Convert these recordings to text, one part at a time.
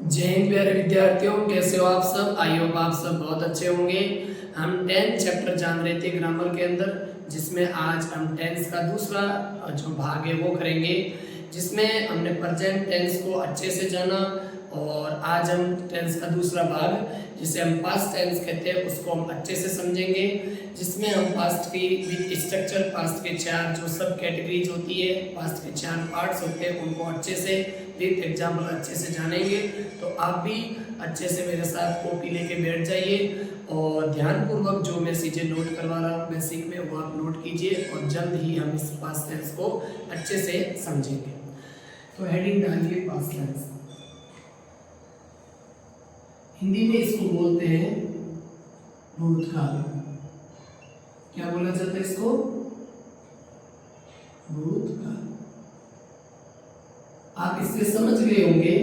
जय हिंद प्यारे विद्यार्थियों, कैसे हो आप सब। आई होप आप सब बहुत अच्छे होंगे। हम 10th चैप्टर जान रहे थे ग्रामर के अंदर, जिसमें आज हम टेंस का दूसरा जो भाग है वो करेंगे, जिसमें हमने प्रेजेंट टेंस को अच्छे से जाना। और आज हम टेंस का दूसरा भाग जिसे हम पास्ट टेंस कहते हैं उसको हम अच्छे से समझेंगे, जिसमें हम पास्ट की विद स्ट्रक्चर, पास्ट के चार जो सब कैटेगरीज होती है, पास्ट के चार पार्ट्स होते हैं, उनको अच्छे से विद एग्जाम्पल अच्छे से जानेंगे। तो आप भी अच्छे से मेरे साथ कॉपी लेके बैठ जाइए और ध्यानपूर्वक जो मैं चीज़ें नोट करवा रहा हूँ बेसिक में वो आप नोट कीजिए, और जल्द ही हम इस पास्ट टेंस को अच्छे से समझेंगे। तो हेडिंग डालिए पास्ट टेंस। हिंदी में इसको बोलते हैं भूतकाल। क्या बोला जाता है इसको? भूतकाल। आप इससे समझ गए होंगे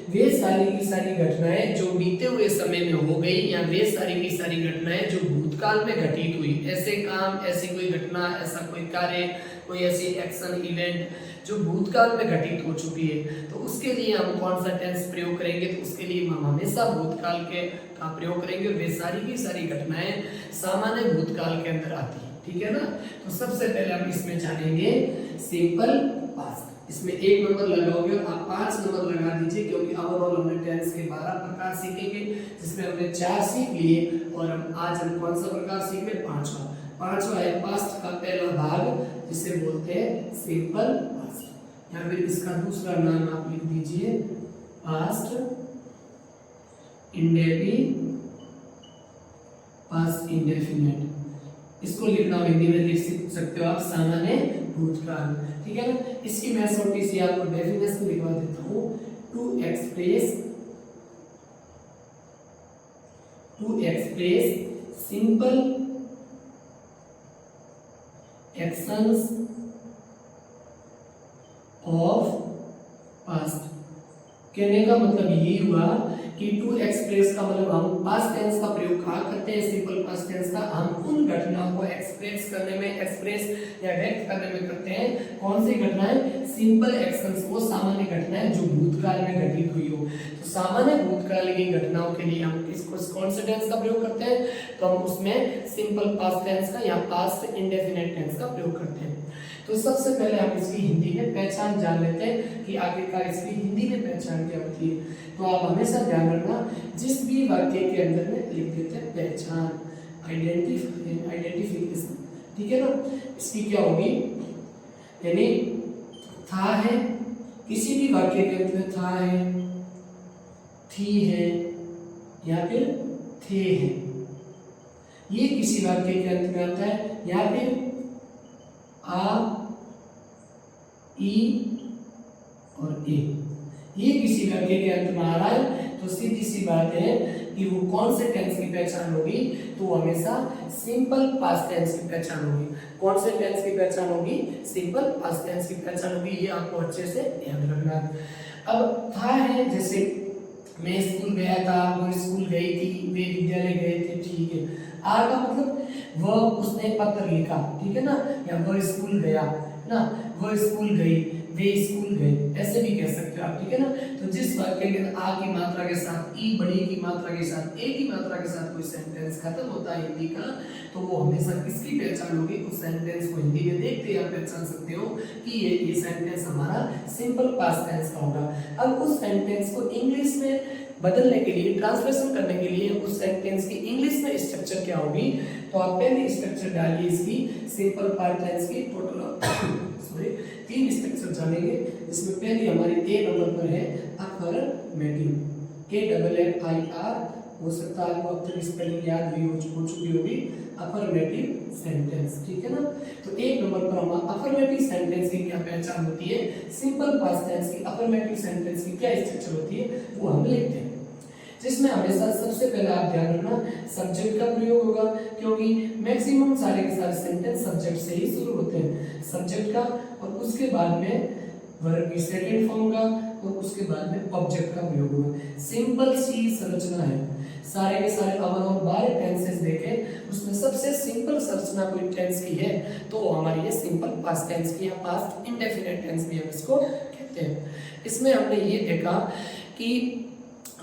वे सारी की सारी घटनाएं जो बीते हुए समय में हो गई, या वे सारी की सारी घटनाएं जो भूतकाल में घटित हुई। ऐसे काम, ऐसी कोई घटना, ऐसा कोई कार्य, कोई ऐसी एक्शन इवेंट जो भूतकाल में घटित हो चुकी है, तो उसके लिए हम कौन सा टेंस प्रयोग करेंगे? तो उसके लिए हम हमेशा भूतकाल के का प्रयोग करेंगे। वे सारी की सारी घटनाएं सामान्य भूतकाल के अंदर आती है, ठीक है ना। तो सबसे पहले हम इसमें जानेंगे सिंपल पास्ट। इसमें 1 नंबर लगाओगे और आप 5 नंबर लगा दीजिए, क्योंकि ओवरऑल हमने टेंस के 12 प्रकार सीखेंगे, जिसमें हमने 4 सीख लिए और आज हम कौन सा प्रकार सीख रहे? पांचवा है पास्ट का पहला भाग, जिसे बोलते हैं सिंपल पास्ट, या फिर इसका दूसरा नाम आप लिख दीजिए पास्ट इंडेफिनिट, पास्ट इंडेफिनिट। इसको लिखना हिंदी में लिख सकते हो आप सामान्य भूतकाल, ठीक है ना। इसकी मैं छोटी सी आपको डेफिनेशन लिखवा देता हूँ। To express simple actions of past. कहने का मतलब यही हुआ कि टू एक्सप्रेस का मतलब हम पास्ट टेंस का प्रयोग कहाँ करते हैं? सिंपल पास्ट टेंस का हम उन घटनाओं को एक्सप्रेस करने में, एक्सप्रेस या व्यक्त करने में करते हैं। कौन सी घटनाएं? सिंपल एक्शंस, वो सामान्य घटनाएं जो भूतकाल में घटित हुई हो। तो सामान्य भूतकाल की घटनाओं के लिए हम इसको कौन से टेंस का प्रयोग करते हैं? तो हम उसमें सिंपल पास्ट टेंस का या पास्ट इंडेफिनिट टेंस का प्रयोग करते हैं। तो सबसे पहले हम इसकी हिंदी में पहचान जान लेते हैं कि आखिरकार इसकी हिंदी में पहचान क्या होती है। तो आप हमेशा ध्यान रखना, जिस भी वाक्य के अंदर में लिख देते हैं पहचान, आइडेंटिफिकेशन, ठीक है ना। इसकी क्या होगी? यानी था है, किसी भी वाक्य के अंत में था है, थी है या फिर थे है, ये किसी वाक्य के अंत में आता है। या फिर आ, ई और ए, ये किसी वाक्य के अंत में आ रहा है, तो सीधी सी बात है कि वो कौन से टेंस की पहचान होगी? तो हमेशा सिंपल पास्ट टेंस की पहचान होगी। कौन से टेंस की पहचान होगी? सिंपल पास्ट टेंस की पहचान होगी। ये आपको अच्छे से याद रखना। अब था है, जैसे मैं स्कूल गया था, वो स्कूल गई थी, वे विद्यालय गए थे, ठीक है। आ का मतलब वह, उसने पत्र लिखा, ठीक है ना, या वह स्कूल गया ना, वह स्कूल गई, वे स्कूल गए, ऐसे भी कह सकते हो आप, ठीक है ना। तो जिस वाक्य के अंदर आ की मात्रा के साथ, ई बड़ी की मात्रा के साथ, ए की मात्रा के साथ कोई सेंटेंस खत्म होता है हिंदी का, तो वो हमेशा किसकी पहचान होगी? उस सेंटेंस को हिंदी में देखते ही आप पहचान सकते हो कि ये सेंटेंस हमारा सिंपल पास्ट टेंस का होगा। अब उस सेंटेंस को इंग्लिश में बदलने के लिए, ट्रांसलेशन करने के लिए उस सेंटेंस की इंग्लिश में स्ट्रक्चर क्या होगी? तो आप पहले स्ट्रक्चर डालिए इसकी सिंपल पास्ट टेंस की। टोटल सॉरी 3 स्ट्रक्चर जानेंगे, जिसमें पहली हमारी ए नंबर पर है अफर्मेटिव, AFFIR, हो सकता है आपको अब तक स्पेलिंग याद हुई हो चुकी होगी, अफर्मेटिव सेंटेंस, ठीक है ना। तो 1 नंबर पर हम अफर्मेटिव सेंटेंस की क्या पहचान होती है? सिंपल पास्ट टेंस की अफर्मेटिव सेंटेंस की क्या स्ट्रक्चर होती है वो हम लिखते हैं, जिसमें हमेशा सबसे पहले आप ध्यान रखना सब्जेक्ट का प्रयोग होगा, क्योंकि मैक्सिमम सारे के सारे सेंटेंस सब्जेक्ट से ही शुरू होते हैं। सब्जेक्ट का, और उसके बाद में वर्ब की सेकंड फॉर्म का, और उसके बाद में ऑब्जेक्ट का प्रयोग होगा। सिंपल सी संरचना है। सारे के सारे अवन और 12 टेंसेस देखें, उसमें सबसे सिंपल संरचना कोई टेंस की है तो हमारी ये सिंपल पास्ट टेंस की या पास्ट इंडेफिनिट टेंस भी हम इसको कहते हैं। इसमें हमने ये देखा कि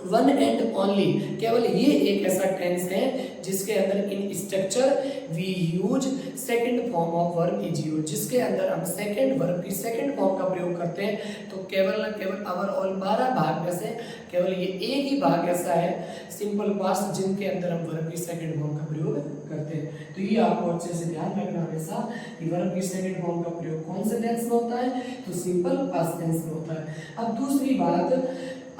वन एंड ओनली, केवल ये एक ऐसा टेंस है जिसके अंदर in structure we use second form of verb is use, जिसके अंदर हम सेकंड वर्ब की सेकंड फॉर्म का प्रयोग करते हैं। तो केवल न केवल अवर ऑल 12 भाग में से केवल ये एक ही भाग ऐसा है सिंपल पास्ट जिनके अंदर हम वर्ब की सेकंड फॉर्म का प्रयोग करते हैं। तो ये आपको अच्छे से ध्यान रखना हमेशा कि वर्ब की सेकंड फॉर्म का प्रयोग कौन से टेंस में होता है, तो सिंपल पास्ट टेंस में होता है। अब दूसरी बात,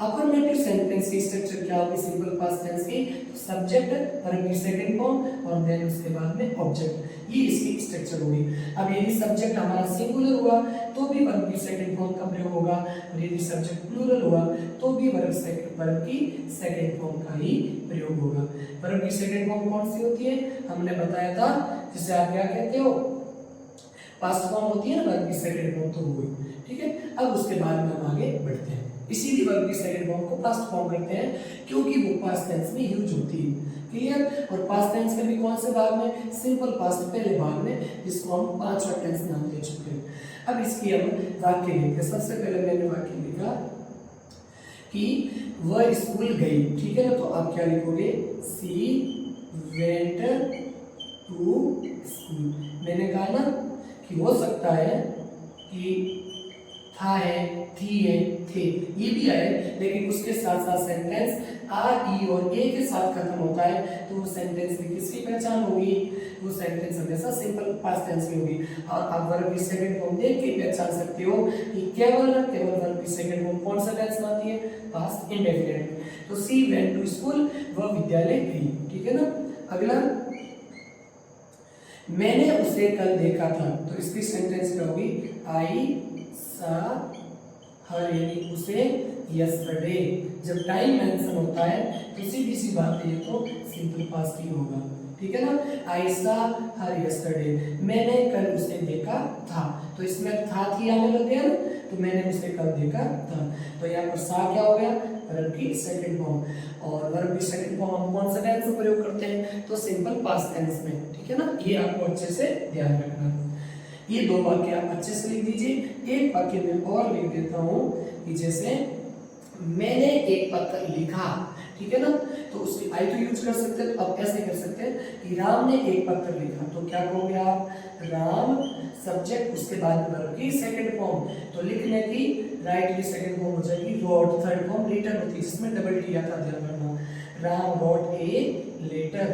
अफर्मेटिव सेंटेंस की स्ट्रक्चर क्या होगी सिंपल पास्ट टेंस की, तो सब्जेक्ट वर्ब की सेकंड फॉर्म और देन उसके बाद में ऑब्जेक्ट, ये इसकी स्ट्रक्चर होगी। अब यदि सब्जेक्ट हमारा सिंगुलर हुआ तो भी वर्ब की सेकंड फॉर्म का प्रयोग होगा, और यदि सब्जेक्ट प्लूरल हुआ तो भी वर्ब की सेकंड फॉर्म का ही प्रयोग होगा। वर्ब की सेकंड फॉर्म कौन सी होती है, हमने बताया था, जिसे आप क्या कहते हो, पास्ट फॉर्म होती है ना वर्ब की सेकंड फॉर्म, तो वो हुई। ठीक है, अब उसके बाद में हम आगे बढ़ते हैं। इसीलिए वर्ब की सेकंड फॉर्म को पास्ट फॉर्म करते हैं क्योंकि वो पास्ट टेंस में यूज होती है। क्लियर। और पास्ट टेंस के भी कौन से भाग में, सिंपल पास्ट पहले भाग में, जिसको हम पांचवा टेंस नाम दे चुके हैं। अब इसकी हम वाक्य लिखते हैं। सबसे पहले मैंने वाक्य लिखा कि वह स्कूल गई, ठीक है ना, तो आप क्या लिखोगे, सी वेंट टू स्कूल। मैंने कहा ना कि हो सकता है कि था है, थी है, थे, ये भी आए, लेकिन उसके साथ साथ सेंटेंस आर ई और ए के साथ खत्म होता है, तो वो सेंटेंस में किसकी पहचान होगी, वो सेंटेंस हमेशा सिंपल पास्ट टेंस की होगी। और आप वर्ब की सेकंड फॉर्म देख के पहचान सकते हो कि केवल वर्ब की सेकंड फॉर्म कौन सा टेंस में आती है, पास्ट इंडेफिनिट। तो सी वेंट टू स्कूल, वह विद्यालय गई, ठीक है ना। अगला, मैंने उसे कल देखा था, तो इसकी सेंटेंस क्या होगी, आई सा हर, यानी उसे यस्टरडे। जब टाइम मेंशन होता है तो सीधी सी बात है, ये तो सिंपल पास्ट ही होगा, ठीक है ना। आई सा हर यस्टरडे, मैंने कल उसे देखा था, तो इसमें था थी आने लग गया ना, तो मैंने उसे कल देखा था। तो यहाँ पर सा क्या हो गया, वर्ब की सेकंड फॉर्म, और वर्ब की सेकंड फॉर्म हम कौन सा टेंस में प्रयोग करते हैं, तो सिंपल पास्ट टेंस में, ठीक है ना। ये आपको अच्छे से ध्यान रखना। ये दो वाक्य आप अच्छे से लिख दीजिए। एक वाक्य में और लिख देता हूं कि जैसे मैंने एक पत्र लिखा, ठीक है ना, तो उसकी आई तो यूज कर सकते हैं। तो अब ऐसे कर सकते हैं कि राम ने एक पत्र लिखा, तो क्या कहोगे आप, राम सब्जेक्ट, उसके बाद वर्ब की सेकंड फॉर्म, तो लिखने की राइट की सेकंड फॉर्म हो जाएगी रोट, थर्ड फॉर्म रिटन होती है जिसमें डबल टी आता, ध्यान रखना। Ram wrote a letter,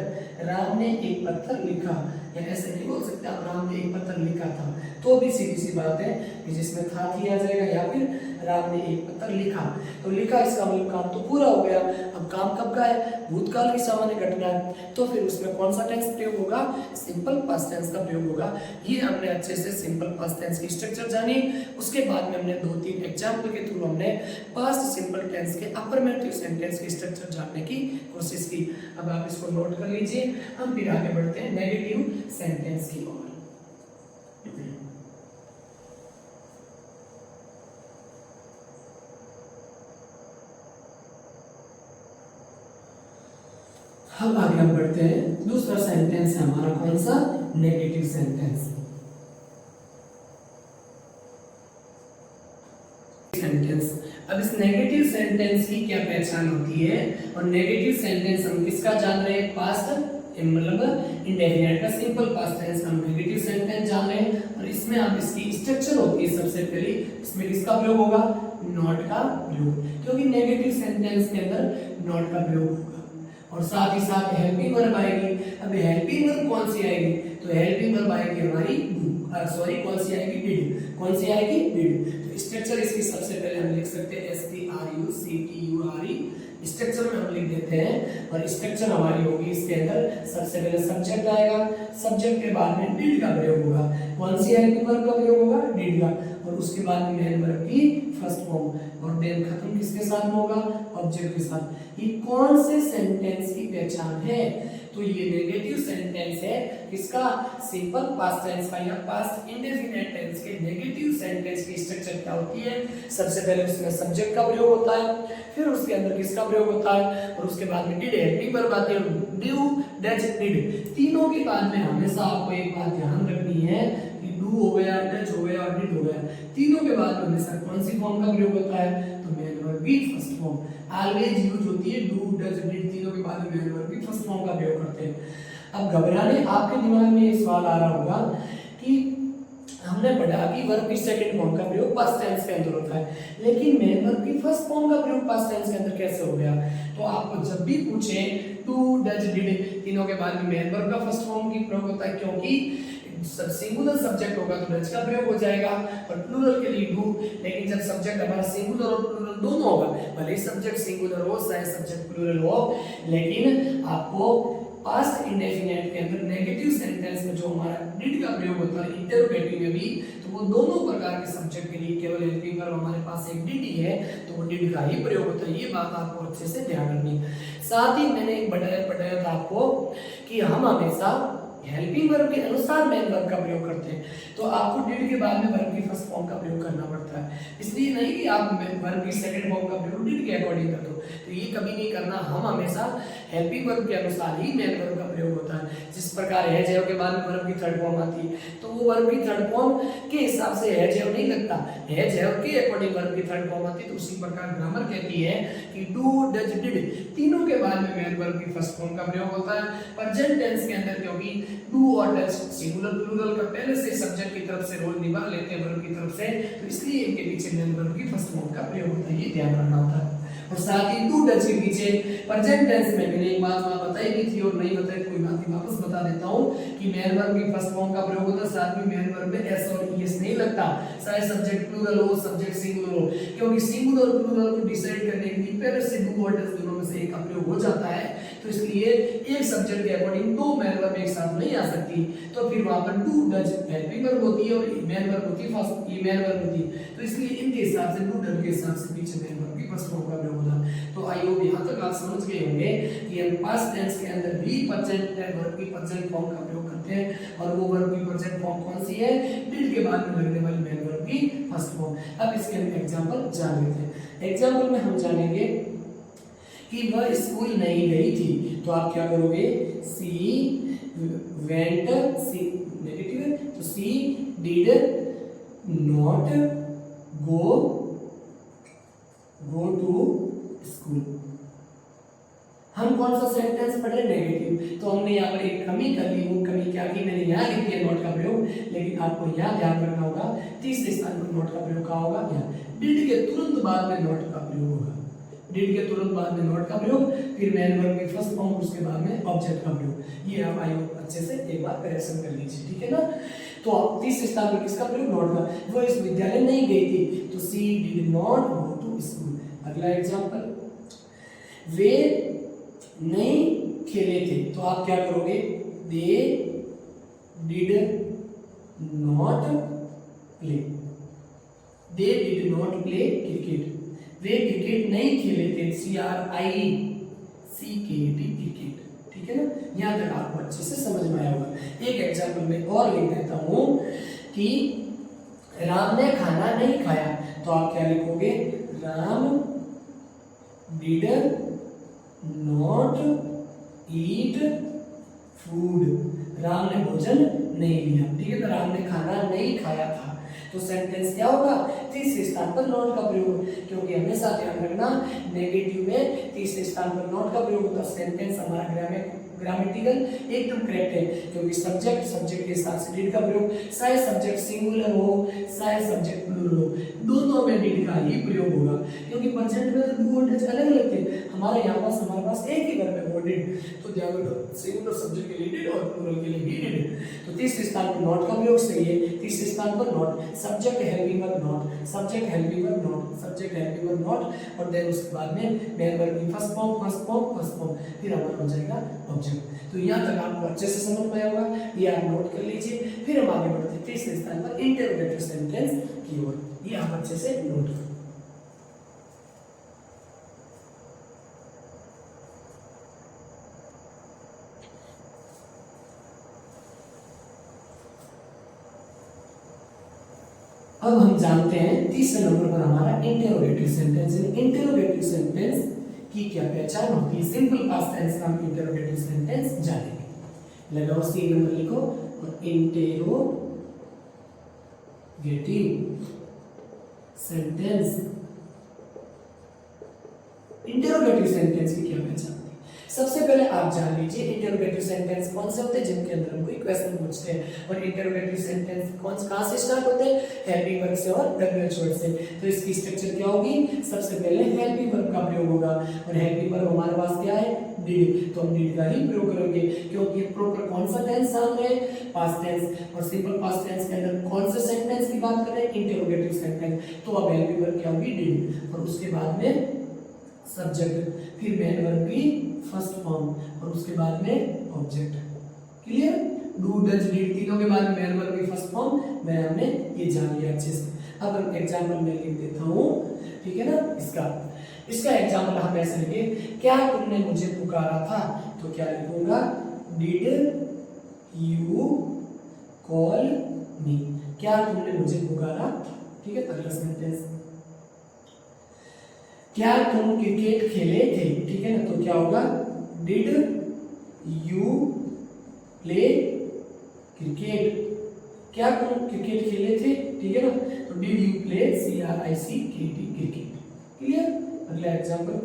Ram ने एक पत्र लिखा, या ऐसे नहीं बोल सकते आप राम ने एक पत्र लिखा था, तो भी सीधी सी बात है कि जिसमें था थी आ जाएगा, या फिर राम ने एक पत्र लिखा, तो लिखा इसका मतलब काम तो पूरा हो गया। अब काम कब का है, भूतकाल की सामान्य घटना है, तो फिर उसमें कौन सा टेंस प्रयोग होगा, सिंपल पास्ट टेंस का प्रयोग होगा। ये हमने अच्छे से सिंपल पास्ट टेंस की स्ट्रक्चर जानी। उसके बाद में हमने 2-3 एग्जाम्पल के थ्रू हमने पास्ट सिंपल टेंस के अफर्मेटिव सेंटेंस की स्ट्रक्चर जानने की कोशिश की। अब आप इसको नोट कर लीजिए, हम फिर आगे बढ़ते हैं नेगेटिव सेंटेंस की ओर। अब आगे हम बढ़ते हैं, दूसरा सेंटेंस है हमारा कौन सा, नेगेटिव सेंटेंस। अब इस नेगेटिव सेंटेंस की क्या पहचान होती है, और नेगेटिव सेंटेंस हम किसका जान रहे हैं, पास्ट मतलब इंडेफिनिट का सिंपल पास्ट टेंस हम नेगेटिव सेंटेंस जान रहे हैं। और इसमें आप इसकी स्ट्रक्चर होती है, सबसे पहले इसमें किसका प्रयोग होगा, नॉट का प्रयोग, क्योंकि नेगेटिव सेंटेंस के अंदर नॉट का प्रयोग होगा, और साथ ही साथ हेल्पिंग वर्ब आएगी। अब हेल्पिंग वर्ब कौन सी आएगी, तो हेल्पिंग वर्ब आएगी हमारी सॉरी कौन सी आएगी, डिड, कौन सी आएगी, डिड। तो स्ट्रक्चर इसकी सबसे पहले हम लिख सकते हैं STRUCTURE, स्ट्रक्चर में हम लिख देते हैं, और स्ट्रक्चर हमारी होगी इसके अंदर सबसे पहले सब्जेक्ट आएगा, सब्जेक्ट के बाद में डिड का प्रयोग होगा, कौन सी हेल्पिंग वर्ब का प्रयोग होगा, डिड का, और उसके बाद में मेन वर्ब की फर्स्ट फॉर्म, और देन खत्म किसके साथ में होगा, ऑब्जेक्ट के साथ। ये कौन से सेंटेंस की पहचान है, तो ये नेगेटिव सेंटेंस है किसका, सिंपल पास्ट टेंस का, या पास्ट इंडेफिनिट टेंस के नेगेटिव सेंटेंस की स्ट्रक्चर क्या होती है, सबसे पहले उसमें सब्जेक्ट का प्रयोग होता है, फिर उसके अंदर किसका प्रयोग होता है, और उसके बाद में डिड हेल्पिंग वर्ब आती है, डू डज डिड। तीनों के बाद में हमेशा आपको एक बात ध्यान रखनी है कि डू हो गया, डज हो गया और डिड हो गया, तीनों के बाद में हमेशा कौन सी फॉर्म का प्रयोग होता है, तो मेन वर्ब वर्ब की फर्स्ट फॉर्म ऑलवेज यूज होती है, डू डज डिड तीनों के बाद में मैन वर्ब की फर्स्ट फॉर्म का प्रयोग करते हैं। अब घबराने आपके दिमाग में ये सवाल आ रहा होगा कि हमने पढ़ा कि वर्ब की सेकंड फॉर्म का प्रयोग पास्ट टेंस के अंदर होता है, लेकिन मेन वर्ब की फर्स्ट फॉर्म का प्रयोग पास्ट टेंस के अंदर कैसे हो गया? तो आपको जब भी पूछे डू डज डिड तीनों के बाद में मेन वर्ब का फर्स्ट फॉर्म की प्रयोग होता है, क्योंकि सब सिंगुलर सब्जेक्ट होगा तो डज का प्रयोग हो जाएगा और प्लूरल के लिए डू। लेकिन जब सब्जेक्ट हमारा सिंगुलर और प्लूरल दोनों होगा, भले सब्जेक्ट सिंगुलर हो चाहे सब्जेक्ट प्लूरल हो, लेकिन आपको पास्ट इंडेफिनिट के अंदर नेगेटिव सेंटेंस में जो हमारा डिड का प्रयोग होता है इंटरोगेटिव में भी, तो वो दोनों प्रकार के सब्जेक्ट के लिए केवल हेल्पिंग वर्ब हमारे पास एक डिड ही है, तो वो डिड का ही प्रयोग होता है। ये बात आपको अच्छे से ध्यान रखनी है। साथ ही मैंने एक बताया था आपको कि हम हमेशा हेल्पिंग वर्ब के अनुसार मेन वर्ब का प्रयोग करते हैं, तो आपको डिड के बाद में वर्ब की फर्स्ट फॉर्म का प्रयोग करना पड़ता है। इसलिए नहीं कि आप वर्ब की सेकंड फॉर्म का प्रयोग डिड के अकॉर्डिंग कर दो, तो ये कभी नहीं करना। हम हमेशा हेल्पिंग वर्ब के अनुसार ही मेन वर्ब का प्रयोग होता है। जिस प्रकार हैज हैव के बाद में वर्ब की थर्ड फॉर्म आती है, तो वो वर्ब की थर्ड फॉर्म के हिसाब से हैज हैव नहीं लगता, हैज हैव के अकॉर्डिंग वर्ब की थर्ड फॉर्म आती है। तो उसी प्रकार ग्रामर कहती है कि डू डज डिड तीनों के बाद में मेन वर्ब की फर्स्ट फॉर्म का प्रयोग होता है। प्रेजेंट टेंस के अंदर क्योंकि डू और डज सिंगुलर प्लूरल का पहले से सब्जेक्ट की तरफ से रोल निभा लेते हैं वर्ब की तरफ से, तो इसलिए इनके पीछे मेन वर्ब की फर्स्ट फॉर्म का प्रयोग होता है, ये ध्यान रखना होता है। और साथ ही डू डज के पीछे प्रेजेंट टेंस में मैंने एक बात वहां बताई भी थी और नहीं बताई, कोई बात नहीं वापस बता देता हूं कि मेन वर्ब की फर्स्ट फॉर्म का प्रयोग होता है, साथ में मेन वर्ब में एस और ईएस नहीं लगता, चाहे सब्जेक्ट प्लूरल हो सब्जेक्ट सिंगुलर हो, क्योंकि सिंगुलर और प्लूरल को डिसाइड करने के लिए पहले से डू और डज दोनों में से एक का प्रयोग हो जाता है। तो इसलिए एक सब्जेक्ट के अकॉर्डिंग दो मेन वर्ब एक साथ नहीं आ सकती, तो फिर वहां पर डू डज हेल्पिंग वर्ब होती है और मेन वर्ब होती है फर्स्ट, ये मेन वर्ब होती है। तो इसलिए इनके हिसाब से डू डज के हिसाब से पीछे मेन वर्ब की फर्स्ट फॉर्म का प्रयोग होता है। तो आई होप यहां तक आप समझ गए होंगे कि हम पास्ट टेंस के अंदर भी प्रेजेंट वर्ब की प्रेजेंट फॉर्म का प्रयोग करते हैं, और वो वर्ब की प्रेजेंट फॉर्म कौन सी है? डिड के बाद में लगने वाली मेन वर्ब की फर्स्ट फॉर्म। अब इसके हम एग्जांपल जान लेते हैं। एग्जांपल में हम जानेंगे कि वह स्कूल नहीं गई थी, तो आप क्या करोगे? सी वेंट, सी नेगेटिव है तो C did not go to school. हम कौन सा सेंटेंस पढ़ रहे? नेगेटिव, तो हमने यहाँ पर एक कमी कर ली। वो कमी क्या की? मैंने यहाँ लिख दिया नॉट का प्रयोग, लेकिन आपको यहाँ ध्यान रखना होगा तीसरे स्थान पर नॉट का प्रयोग कहाँ होगा? यहाँ। डिड के तुरंत बाद में नॉट का प्रयोग होगा, डिड के तुरंत बाद में नॉट का प्रयोग, फिर मेन वर्ब की फर्स्ट फॉर्म, उसके बाद में ऑब्जेक्ट का प्रयोग। ये आप आई अच्छे से एक बार करेक्शन कर लीजिए, ठीक है ना। तो आप तीसरे स्थान पर किसका प्रयोग? नॉट का। वो इस विद्यालय नहीं गई थी, तो C did not go to school. अगला एग्जांपल, वे नहीं खेले थे, तो आप क्या करोगे? They did not play, they did not play cricket, वे क्रिकेट नहीं खेले थे, CRICKET क्रिकेट, ठीक है ना। यहाँ तक आपको अच्छे से समझ में आया होगा। एक एग्जांपल में और लिख देता हूं कि राम ने खाना नहीं खाया, तो आप क्या लिखोगे? Ram did not eat food, Ram ने भोजन नहीं लिया, ठीक है। तो राम ने खाना नहीं खाया था, तो सेंटेंस क्या होगा? तीसरे स्थान पर नॉट का प्रयोग, क्योंकि हमेशा ध्यान रखना नेगेटिव में तीसरे स्थान पर नॉट का प्रयोग होता है। सेंटेंस हमारा ग्रामेटिकल एकदम करेक्ट है, क्योंकि सब्जेक्ट के साथ से डिड का प्रयोग, चाहे सब्जेक्ट सिंगुलर हो चाहे सब्जेक्ट प्लूरल हो, दोनों में डिड का ही प्रयोग होगा। क्योंकि प्रेजेंट में तो डू और डज अलग अलग थे, हमारे पास एक ही वर्ब है वो डिड, तो ध्यान रखो सिंगुलर सब्जेक्ट के लिए डिड और प्लूरल के लिए भी डिड। तो तीसरे स्थान पर नॉट का प्रयोग सही है, तीसरे स्थान पर not, subject helping verb not, subject helping verb not, subject helping verb not, और देन उसके बाद में मेन वर्ब की फर्स्ट फॉर्म, फिर हमारा हो जाएगा ऑब्जेक्ट। तो यहाँ तक आपको अच्छे से समझ में आया होगा, ये आप नोट कर लीजिए। फिर हम आगे बढ़ते हैं तीसरे स्थान पर इंटरोगेटिव सेंटेंस की ओर, ये आप अच्छे से नोट करें। अब हम जानते हैं तीसरे नंबर पर हमारा इंटरोगेटिव सेंटेंस। इंटरोगेटिव सेंटेंस की क्या पहचान होती है? सिंपल पास्ट टेंस का हम इंटरोगेटिव सेंटेंस जानेंगे। लगाओ सी नंबर लिखो और इंटरोगेटिव सेंटेंस इंटरोगेटिव सेंटेंस की क्या पहचान होती है? सबसे पहले आप जान लीजिए इंटरोगेटिव सेंटेंस कौन से होते हैं जिनके अंदर हम कोई क्वेश्चन पूछते हैं। और इंटरोगेटिव सेंटेंस कहाँ से स्टार्ट होते हैं? हेल्पिंग वर्ब से और डब्ल्यूएच वर्ड से। तो इसकी स्ट्रक्चर क्या होगी? सबसे पहले हेल्पिंग वर्ब का प्रयोग होगा और हेल्पिंग वर्ब हमारे पास क्या है? डिड। तो हम डिड का ही प्रयोग करेंगे क्योंकि प्रॉपर कौन सा टेंस सामने है? Past tense. और सिंपल पास्ट टेंस के अंदर कौन से सेंटेंस की बात कर रहे हैं? Interrogative sentence. तो अब हेल्पिंग वर्ब क्या होगी? डिड। और उसके बाद में सब्जेक्ट, फिर मेन वर्ब की फर्स्ट फॉर्म और उसके बाद में object. Clear? Do does did तीनों के बाद मेन वर्ब की फर्स्ट फॉर्म मैं हमने ये जान लिया अच्छे से। अब एग्जांपल मैं लिख देता हूँ, ठीक है ना? इसका एग्जांपल हम ऐसे लिखे, क्या तुमने मुझे पुकारा था? तो क्या लिखूंगा? डिड यू कॉल मी? क्या तुमने मुझे पुकारा? ठीक है, अगला सेंटेंस, क्या तुम क्रिकेट खेले थे? ठीक है ना? तो क्या होगा? Did you play cricket? क्या तुम क्रिकेट खेले थे? ठीक है ना? तो did you play CRICKT cricket. Clear? अगला एग्जांपल,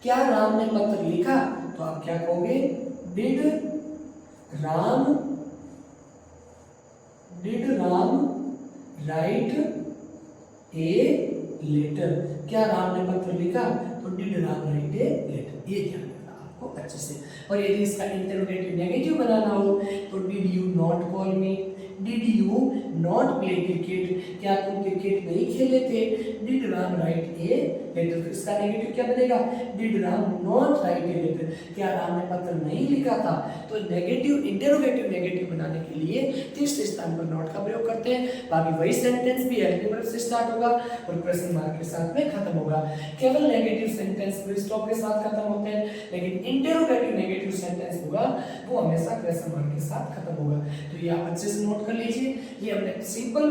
क्या राम ने पत्र लिखा? तो आप क्या कहोगे? Did Ram write a letter? क्या राम ने पत्र लिखा? तो did Ram write a letter. ये ध्यान रखना आपको अच्छे से। और यदि इसका इंटरोगेटिव नेगेटिव बनाना हो तो did you not call me? Did you not play cricket? क्या तुम क्रिकेट नहीं खेले थे? Did Ram write a letter? तो इसका नेगेटिव क्या बनेगा? Did Ram not write a letter? क्या राम ने पत्र नहीं लिखा था? तो नेगेटिव इंटरोगेटिव नेगेटिव बनाने के लिए तीसरे स्थान पर नॉट का प्रयोग करते हैं। बाकी वही सेंटेंस भी हेल्पिंग वर्ब से स्टार्ट होगा और क्वेश्चन मार्क के साथ में खत्म होगा। केवल नेगेटिव सेंटेंस फुल स्टॉप के साथ खत्म होते हैं, लेकिन इंटरोगेटिव नेगेटिव सेंटेंस होगा वो हमेशा क्वेश्चन मार्क के साथ खत्म होगा। तो ये आप अच्छे से नोट कर लीजिए। ये हमने सिंपल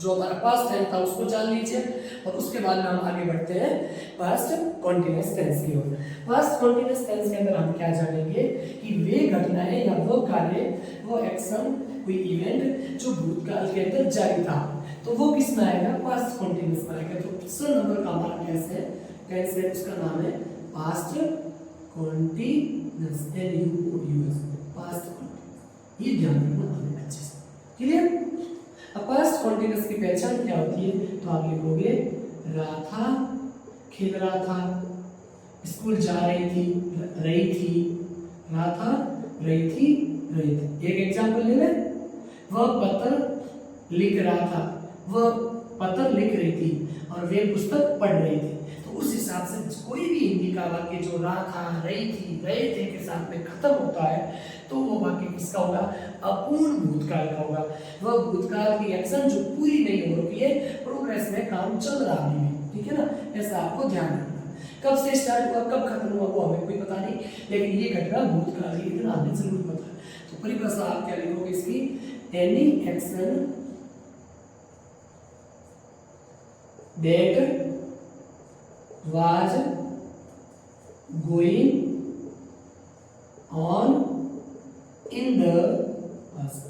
जो हमारा पास्ट टेंस था उसको जान लीजिए और उसके बाद में हम आगे बढ़ते हैं पास्ट कॉन्टिन्यूअस टेंस की ओर। पास्ट कॉन्टिन्यूअस टेंस के अंदर हम क्या जानेंगे कि वे घटनाएं या वो कार्य, वो एक्शन, कोई इवेंट जो भूतकाल के अंदर जारी था, तो वो किस में आएगा? पास्ट कॉन्टिन्यूअस में आएगा। तो दूसरा नंबर का हमारा टेंस है उसका नाम है past continuous, NUOUS, past continuous. ये ध्यान रखना हमें अच्छे से। क्लियर? अब पास्ट कॉन्टिन्यूअस की पहचान क्या होती है? तो आप लिखोगे रहा था, खेल रहा था, स्कूल जा रही थी, रहा था, रही थी। एक एग्जांपल ले लें, वह पत्र लिख रहा था, वह पत्र लिख रही थी और वे पुस्तक पढ़ रही थी। तो उस हिसाब से कोई भी हिंदी का वाक्य जो रहा था, रही थी, रहे थे के साथ में खत्म होता है तो वो वाक्य किसका होगा? अपूर्ण भूतकाल का होगा। वह भूतकाल की एक्शन जो पूरी नहीं हो रही है, प्रोग्रेस में काम चल रहा है, ठीक है ना? ऐसा आपको ध्यान रखना। कब से स्टार्ट हुआ, कब खत्म हुआ वो हमें कोई पता नहीं, लेकिन ये घटना भूतकाल की, इतना हमें जरूर पता है। तो परिभाषा आप क्या लिखोगे इसकी? Any action that was going on in the past।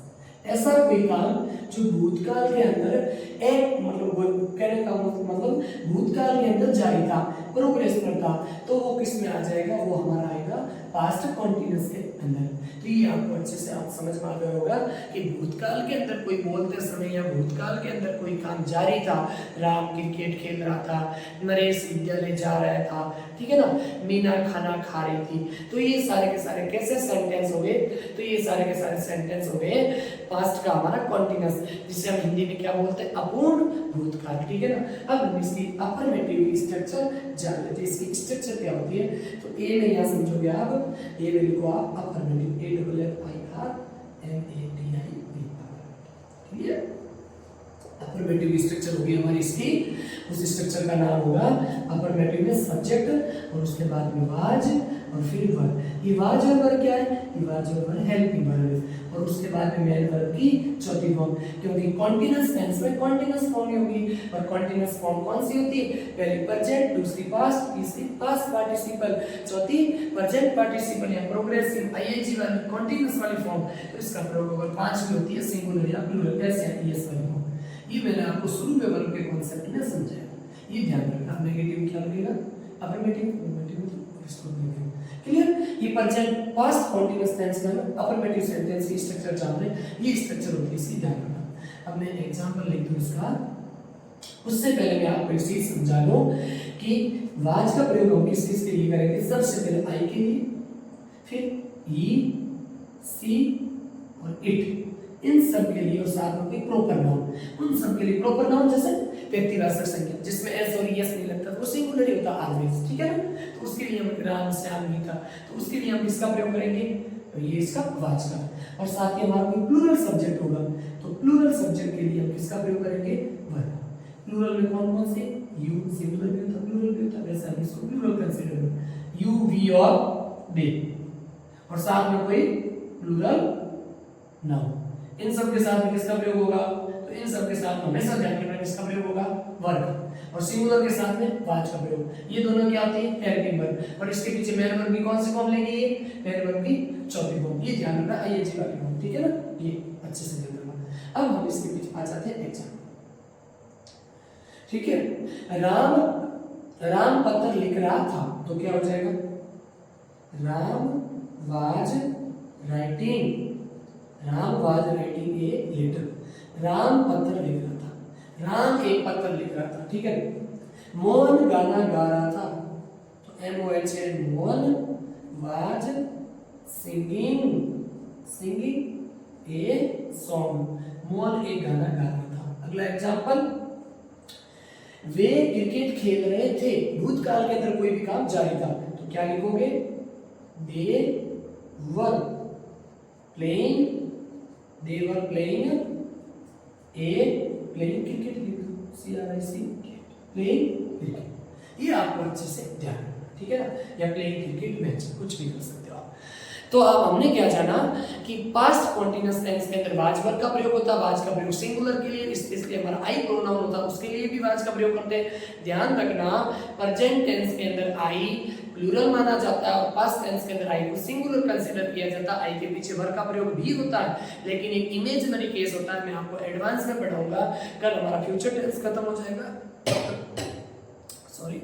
ऐसा कोई काम जो भूतकाल के अंदर एक मतलब कहने का मतलब भूतकाल के अंदर जारी था, प्रोग्रेस पर था, तो वो किस में आ जाएगा? वो हमारा आएगा पास्ट कॉन्टिन्यूअस के अंदर। तो ये आपको अच्छे से आप समझ में आ गया होगा कि भूतकाल के अंदर कोई बोलते समय या भूतकाल के अंदर कोई काम जारी था, राम क्रिकेट खेल रहा था, नरेश विद्यालय जा रहा था, ठीक है ना, मीना खाना खा रही थी। तो ये सारे के सारे कैसे सेंटेंस हो गए? तो ये सारे के सारे सेंटेंस हो गए पास्ट का हमारा कॉन्टिन्यूअस, जिसे हम हिंदी में क्या बोलते हैं? अपूर्ण भूतकाल, ठीक है ना। अब हम इसकी अफर्मेटिव स्ट्रक्चर जान लेते हैं। इसकी स्ट्रक्चर क्या होती है? तो ए में यहाँ समझोगे आप, ए में लिखो आप अफर्मेटिव, क्लियर? अफर्मेटिव स्ट्रक्चर होगी हमारी इसकी, उस स्ट्रक्चर का नाम होगा अफर्मेटिव में सब्जेक्ट और उसके बाद में वाज और फिर वर्ब। ये वाज और वर्ब क्या है? ये वाज और वर्ब हेल्पिंग वर्ब और उसके बाद में मेन वर्ब की चौथी फॉर्म, क्योंकि कॉन्टिन्यूअस टेंस में कॉन्टिन्यूअस फॉर्म होगी और कॉन्टिन्यूअस फॉर्म कौन सी होती है? पहली प्रेजेंट, दूसरी पास्ट, तीसरी पास्ट पार्टिसिपल, चौथी प्रेजेंट पार्टिसिपल या प्रोग्रेसिव आईएनजी वाली कॉन्टिन्यूअस वाली फॉर्म। तो इसका प्रयोग अगर पांचवी होती है सिंगुलर या प्लूरल, एस या ईएस वाली फॉर्म। ये मैंने आपको शुरू में वर्ब के कॉन्सेप्ट में समझाया, ये ध्यान रखना। नेगेटिव क्या अफर्मेटिव इसको लिखेंगे। क्लियर? ये प्रेजेंट पास्ट कंटीन्यूअस टेंस में अफर्मेटिव सेंटेंस की स्ट्रक्चर जान रहे हैं, ये स्ट्रक्चर होती है, इसकी ध्यान रखना। अब मैं एग्जांपल लिख दूं इसका, उससे पहले मैं आपको एक चीज समझा दूं कि वाज का प्रयोग हम किस किस के लिए करेंगे। सबसे पहले आई के लिए, फिर ई, सी और इट, इन सब के लिए, और साथ में प्रॉपर नाउन, उन सब के लिए प्रॉपर नाउन जैसे व्यक्तिवाचक संज्ञा जिसमें एस और एस नहीं लगता तो वो सिंगुलर ही होता ऑलवेज, ठीक है ना। तो उसके लिए हम राम, श्याम, गीता, तो उसके लिए हम किसका प्रयोग करेंगे, तो ये इसका वाज का। और साथ ही हमारा कोई प्लूरल सब्जेक्ट होगा तो प्लूरल सब्जेक्ट के लिए हम किसका प्रयोग करेंगे, वर। प्लूरल में कौन कौन से, यू सिंगुलर भी होता, प्लूरल भी होता, वैसे हम इसको प्लूरल कंसीडर करेंगे, यू, वी और दे, और साथ में कोई प्लूरल नाउन। इन सब के साथ में किसका प्रयोग होगा, तो इन सब के साथ हमेशा ध्यान रखना किसका प्रयोग होगा, वर्ब, और सिंगुलर के साथ में वाज का प्रयोग। ये दोनों क्या होती है, हेल्पिंग वर्ब, और इसके पीछे मेन वर्ब की कौन सी फॉर्म लेंगे, ये मेन वर्ब की चौथी फॉर्म, ये ध्यान रखना, आईएनजी वाली फॉर्म, ठीक है ना, ये अच्छे से ध्यान रखना। अब हम इसके पीछे आ जाते हैं एग्जाम, ठीक है। राम पत्र लिख रहा था तो क्या हो जाएगा, Ram was writing, Ram was writing a letter, Ram पत्र लिख रहा था, राम एक पत्र लिख रहा था, ठीक है। मोहन गाना गा रहा था तो MOHN, Mohan was singing a song, Mohan एक गाना गा रहा था। अगला एग्जांपल, वे क्रिकेट खेल रहे थे, भूतकाल के अंदर कोई भी काम जारी था तो क्या लिखोगे, they were playing cricket, playing cricket, ये आपको अच्छे से ध्यान रखना, ठीक है ना, या प्लेइंग क्रिकेट मैच, कुछ भी कर सकते हो आप। तो अब हमने क्या जाना कि पास्ट कॉन्टिन्यूअस टेंस के अंदर वाज वर्ब का प्रयोग होता है, वाज का प्रयोग सिंगुलर के लिए, इसलिए हमारा आई प्रोनाउन होता है, उसके लिए भी वाज का प्रयोग करते हैं। ध्यान रखना प्रेजेंट टेंस के अंदर आई प्लूरल माना जाता है और पास्ट टेंस के अंदर आई को सिंगुलर कंसीडर किया जाता है। आई के पीछे वर्ब का प्रयोग भी होता है, लेकिन एक इमेजिनरी केस होता है, मैं आपको एडवांस में पढ़ाऊंगा, कल हमारा फ्यूचर टेंस खत्म हो जाएगा, सॉरी,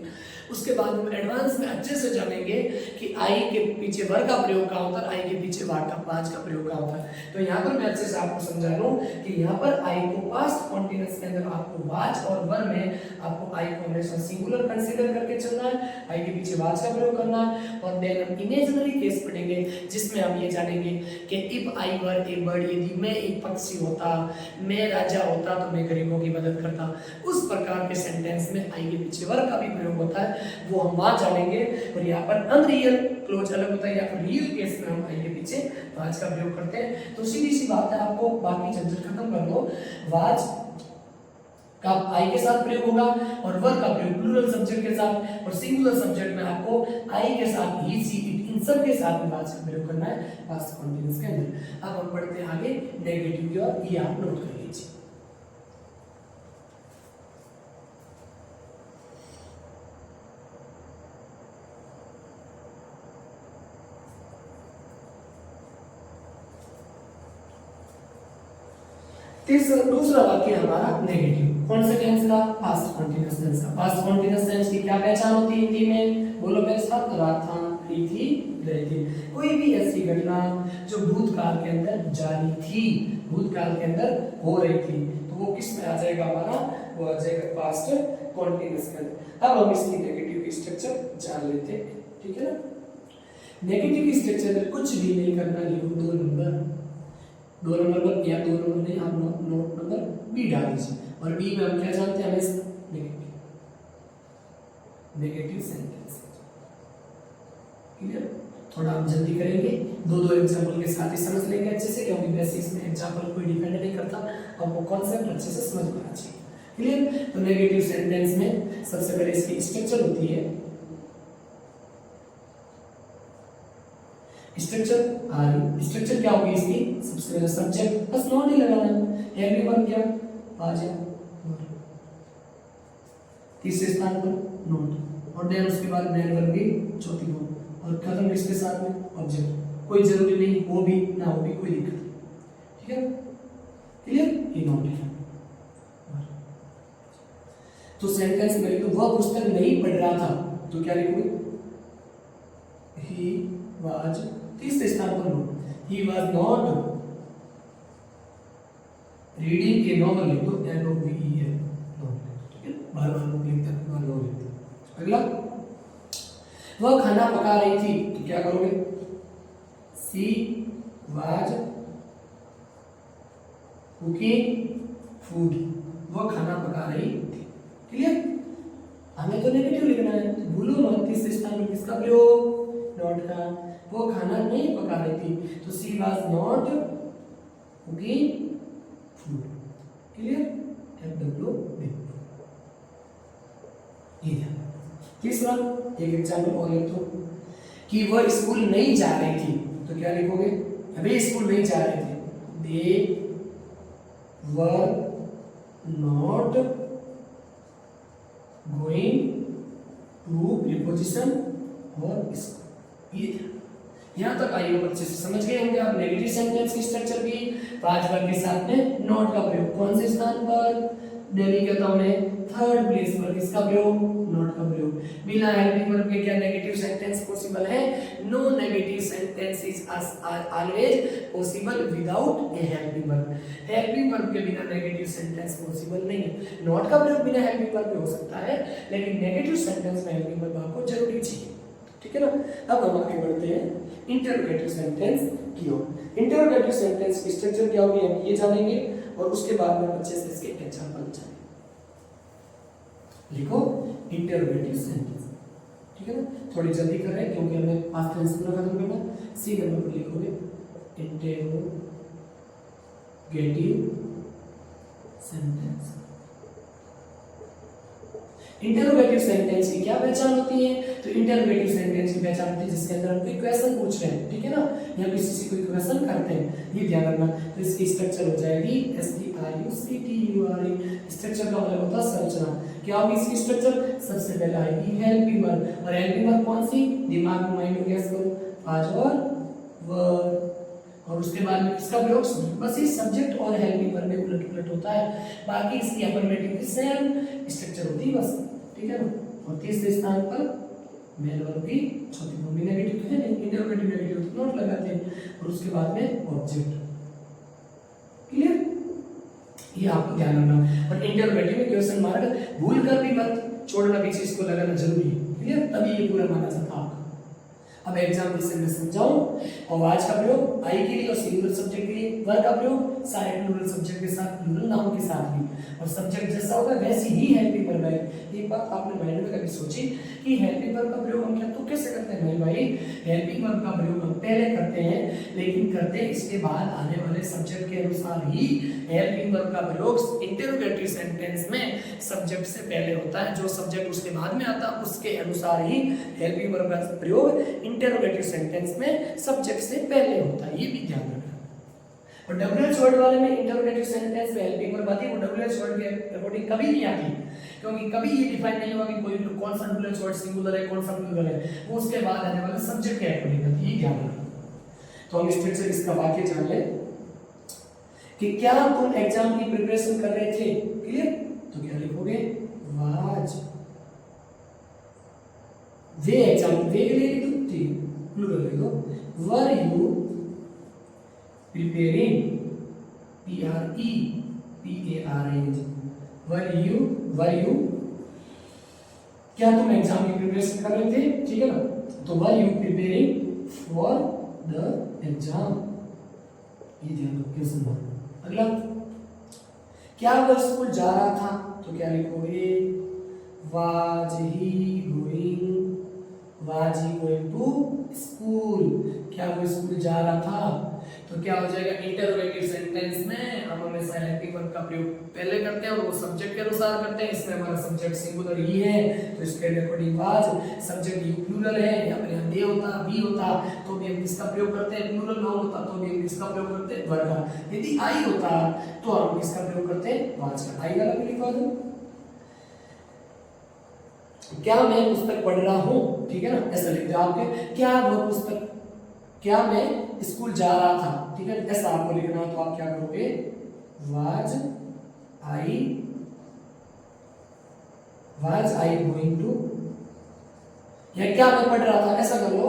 उसके बाद हम एडवांस में अच्छे से जानेंगे कि आई के पीछे वर्ब का प्रयोग कहाँ होता है, आई के पीछे वाज का प्रयोग कहाँ होता है। तो यहाँ पर मैं अच्छे से आपको समझा रहा हूँ कि यहाँ पर आई को पास्ट कॉन्टिन्यूअस के अंदर आपको वाज और वर्ब में आपको आई को हमेशा सिंगुलर कंसीडर करके चलना है, आई के पीछे वाज का प्रयोग करना है। और देन हम इमेजिनरी केस पढ़ेंगे जिसमें हम ये जानेंगे कि if I were A bird, यदि मैं एक पक्षी होता, मैं राजा होता तो मैं गरीबों की मदद करता, उस प्रकार के सेंटेंस में आई के पीछे वर्ब का भी प्रयोग होता है, वो हम वहां जानेंगे। और यहाँ पर अनरियल क्लोज अलग होता है, या फिर रियल केस में हम आई के पीछे वाज का प्रयोग करते हैं। तो सीधी सी बात है, आपको बाकी झंझट खत्म कर दो, वाज का आई के साथ प्रयोग होगा और वर्ब का प्रयोग प्लूरल सब्जेक्ट के साथ, और सिंगुलर सब्जेक्ट में आपको आई के साथ ही, सी, इट, इन सब के साथ में वाज का प्रयोग करना है पास्ट कॉन्टिन्यूअस के अंदर। अब हम पढ़ते हैं आगे नेगेटिव की ओर, ये आप नोट कर लीजिए। दूसरा वाक्य हमारा नेगेटिव, कौन से टेंस का, पास्ट कॉन्टिन्यूअस टेंस का। पास्ट कॉन्टिन्यूअस टेंस की क्या पहचान होती है हिंदी में, बोलो मेरे साथ, रात था, खड़ी थी, गई थी, कोई भी ऐसी घटना जो भूतकाल के अंदर जारी थी, भूतकाल के अंदर हो रही थी, तो वो किस में आ जाएगा हमारा, वो आ जाएगा पास्ट कॉन्टिन्यूअस के अंदर। अब हम इसकी नेगेटिव की स्ट्रक्चर जान लेते हैं, ठीक है ना। नेगेटिव की स्ट्रक्चर में कुछ भी नहीं करना, लिखो 2 नंबर, 2 नंबर पर, या 2 नंबर नहीं, आप नोट नंबर बी डाल दीजिए। और बी में हम क्या जानते हैं, हमें नेगेटिव सेंटेंस, क्लियर। थोड़ा हम जल्दी करेंगे, 2 एग्जांपल के साथ ही समझ लेंगे अच्छे से, क्योंकि वैसे इसमें एग्जांपल कोई डिपेंड नहीं करता, आपको कॉन्सेप्ट अच्छे से समझ में आना चाहिए, क्लियर। तो नेगेटिव सेंटेंस में सबसे पहले इसकी स्ट्रक्चर होती है, स्ट्रक्चर क्या होगी इसकी, सबसे पहले सब्जेक्ट, बस नॉट ही लगाना है, एवरीवन क्या आ जाए, तीसरे स्थान पर नोट, और देन उसके बाद मेन वर्ब की चौथी फॉर्म, और खत्म किसके साथ में, ऑब्जेक्ट। कोई जरूरी नहीं वो भी ना हो भी, कोई दिक्कत, ठीक है, क्लियर। ये नोट है। तो सेंटेंस में तो वह पुस्तक नहीं पढ़ रहा था, तो क्या लिखोगे, ही वाज, तीसरे स्थान पर लो, he was not reading a novel, लिख दो NOVEL, बार बार बुक लिखते हैं, बार बार लिखते हैं। अगला, वह खाना पका रही थी, तो क्या करोगे, सी वाज कुकिंग फूड, वह खाना पका रही थी। क्लियर, हमें तो नेगेटिव लिखना है, तो भूलो मत, तीसरे स्थान में किसका प्रयोग, नॉट का। वो खाना नहीं पका रही थी, तो she was not cooking food. Clear, FWD। तीसरा एक एग्जाम्पल और लिख दो कि वह स्कूल नहीं जा रही थी, तो क्या लिखोगे, अभी स्कूल नहीं जा रहे थे, they were not going to preposition और स्कूल। ये यहाँ तक आइए बच्चे से समझ गए होंगे आप नेगेटिव सेंटेंस की स्ट्रक्चर भी। 5 वर्ग के साथ में नॉट का प्रयोग कौन से स्थान पर, दिल्ली कहता हूं मैं, थर्ड प्लेस पर किसका प्रयोग, नॉट का प्रयोग। बिना हेल्पिंग वर्ब के क्या नेगेटिव सेंटेंस पॉसिबल है, no negative sentence is always possible without a helping verb. Helping verb के बिना नेगेटिव सेंटेंस पॉसिबल नहीं है। नॉट का प्रयोग बिना हेल्पिंग वर्ब के हो सकता है, लेकिन नेगेटिव सेंटेंस में हेल्पिंग वर्ब आपको जरूरी चाहिए। ठीक है ना, अब हम आगे बढ़ते हैं इंटरोगेटिव सेंटेंस की ओर। इंटरोगेटिव सेंटेंस की स्ट्रक्चर क्या होगी हम ये जानेंगे, और उसके बाद में बच्चे से इसके एग्जांपल जानेंगे। लिखो इंटरोगेटिव सेंटेंस, ठीक है ना, थोड़ी जल्दी कर रहे हैं क्योंकि हमें पास्ट टेंस पूरा खत्म करना है। सी नंबर पर लिखोगे इंटरोगेटिव सेंटेंस। इंटरोगेटिव सेंटेंस की क्या पहचान होती है, तो इंटरोगेटिव सेंटेंस की पहचान होती है जिसके अंदर हम कोई क्वेश्चन पूछ रहे हैं, ठीक है ना, या किसी से कोई क्वेश्चन करते हैं, ये ध्यान रखना। तो इसकी स्ट्रक्चर हो जाएगी STRUCTURE। स्ट्रक्चर का मतलब होता है संरचना। क्या होगी इसकी स्ट्रक्चर, सबसे पहले आएगी हेल्पिंग वर्ब, और हेल्पिंग वर्ब कौन सी, दिमाग में माइंड में गैस करो, आज और वर्ब, और उसके बाद में किसका प्रयोग, बस ये सब्जेक्ट और हेल्पिंग वर्ब में उलट पुलट होता है, बाकी इसकी अफर्मेटिव की सेम स्ट्रक्चर होती है बस, ठीक है ना। और तीसरे स्थान पर मेल वर्ब की चौथी फॉर्म, नेगेटिव तो है नहीं, इंटरोगेटिव नेगेटिव तो नोट लगाते हैं, और उसके बाद में ऑब्जेक्ट। क्लियर, ये आपको ध्यान रखना। और इंटरोगेटिव में क्वेश्चन मार्क भूल कर भी मत छोड़ना, बीच इसको लगाना जरूरी है। क्लियर, तभी ये पूरा माना जाता है आपका। अब एग्जाम्पल से मैं समझाऊं, और आज का प्रयोग आई के लिए और सिंगुलर सब्जेक्ट के लिए, वर्ब का प्रयोग सारे प्लूरल सब्जेक्ट के साथ, प्लूरल नामों के साथ भी, और सब्जेक्ट जैसा होगा वैसी ही हेल्पिंग वर्ब है। एक बात आपने माइंड में कभी सोची कि हेल्पिंग वर्ब का प्रयोग हम क्या तो कैसे करते हैं मेरे भाई, हेल्पिंग वर्ब का प्रयोग हम पहले करते हैं, लेकिन करते हैं इसके बाद आने वाले सब्जेक्ट के अनुसार ही। हेल्पिंग वर्ब का प्रयोग इंटरोगेटिव सेंटेंस में सब्जेक्ट से पहले होता है, जो सब्जेक्ट उसके बाद में आता है उसके अनुसार ही हेल्पिंग वर्ब का प्रयोग इंटरोगेटिव सेंटेंस में सब्जेक्ट से पहले होता है, ये भी ध्यान रखना। और WH वर्ड वाले में इंटरोगेटिव सेंटेंस में हेल्पिंग वर्ब आती है, वो WH वर्ड के अकॉर्डिंग कभी नहीं आती, क्योंकि कभी ये डिफाइन नहीं हुआ कि कोई कौन सा WH वर्ड सिंगुलर है कौन सा प्लूरल है, वो उसके बाद आने वाले सब्जेक्ट के अकॉर्डिंग आती है, ये ध्यान रखना। तो हम स्ट्रक्चर इसका वाक्य जान ले कि क्या तुम एग्जाम की प्रिपरेशन कर रहे थे, क्लियर, तो क्या लिखोगे, वाज वे एग्जाम, वे के लिए लिख दो, ठीक, प्लूरल लिख दो, were you preparing, PREPARING, were you क्या तुम एग्जाम की प्रिपरेशन कर रहे थे, ठीक है ना, तो were you preparing for the exam, ये ध्यान रखो क्वेश्चन मार्क। अगला, क्या वह स्कूल जा रहा था, तो क्या लिखोगे, was he going to school, क्या वो स्कूल जा रहा था, तो क्या हो जाएगा, इंटरोगेटिव सेंटेंस में हम हमेशा हेल्पिंग वर्ब का प्रयोग पहले करते हैं और वो सब्जेक्ट के अनुसार करते हैं। इसमें हमारा सब्जेक्ट सिंगुलर ही है, तो इसके according was, subject you plural है, या फिर दे होता, बी होता तो भी हम किसका प्रयोग करते हैं, प्लूरल नाउन होता तो भी हम किसका प्रयोग करते हैं, वर्ब का। यदि आई होता तो हम किसका प्रयोग करते हैं, वाज का। आई वाला भी लिखवा दो, क्या मैं पुस्तक पढ़ रहा हूं, ठीक है ना, ऐसा लिख दो आपके, क्या वो पुस्तक, क्या मैं स्कूल जा रहा था, ठीक है, ऐसा आपको लिखना है। तो आप क्या करोगे, वाज आई गोइंग टू या क्या मैं पढ़ रहा था, ऐसा कर लो,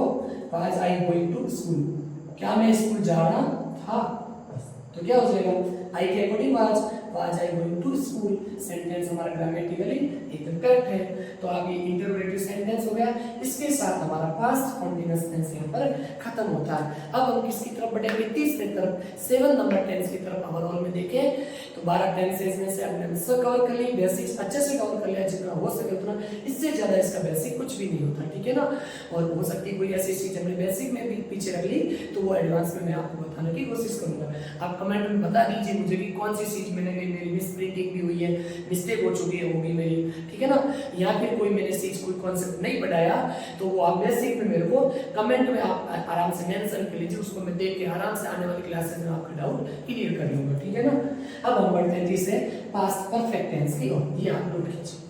was I going to school, क्या मैं स्कूल जा रहा था, तो क्या हो जाएगा, आई के according was I going to school. Sentence हमारा ग्रामेटिकली एकदम करेक्ट है। तो आगे इंटरोगेटिव सेंटेंस हो गया, इसके साथ हमारा पास्ट कंटीन्यूअस टेंस यहाँ पर खत्म होता है। अब हम किसकी तरफ बढ़ेंगे, तीसरे तरफ, 7 नंबर टेंस की तरफ। ओवरऑल में देखें तो 12 टेंसेस में से हमने सब कवर कर ली, बेसिक्स अच्छे से कवर कर लिया जितना हो सके उतना, इससे ज्यादा इसका बेसिक कुछ भी नहीं होता, ठीक है ना। और हो सकती है कोई ऐसी चीज हमने बेसिक में भी पीछे रख ली तो वो एडवांस में मैं आपको बताने की कोशिश करूंगा। आप कमेंट में बता दीजिए मुझे कि कौन सी चीज मैंने मेरी मिस प्रिंटिंग भी हुई है, मिस्टेक हो चुकी है, होगी मेरी, ठीक है ना, या फिर कोई मैंने चीज कोई कॉन्सेप्ट नहीं पढ़ाया तो वो आप बेसिक में मेरे को कमेंट में आप आराम से मेंशन कर लीजिए, उसको मैं देख के आराम से आने वाली क्लासेस में आपका डाउट क्लियर कर लूंगा, ठीक है ना। अब हम बढ़ते हैं तीसरे पास्ट परफेक्ट टेंस की ओर, ये आप नोट कीजिए।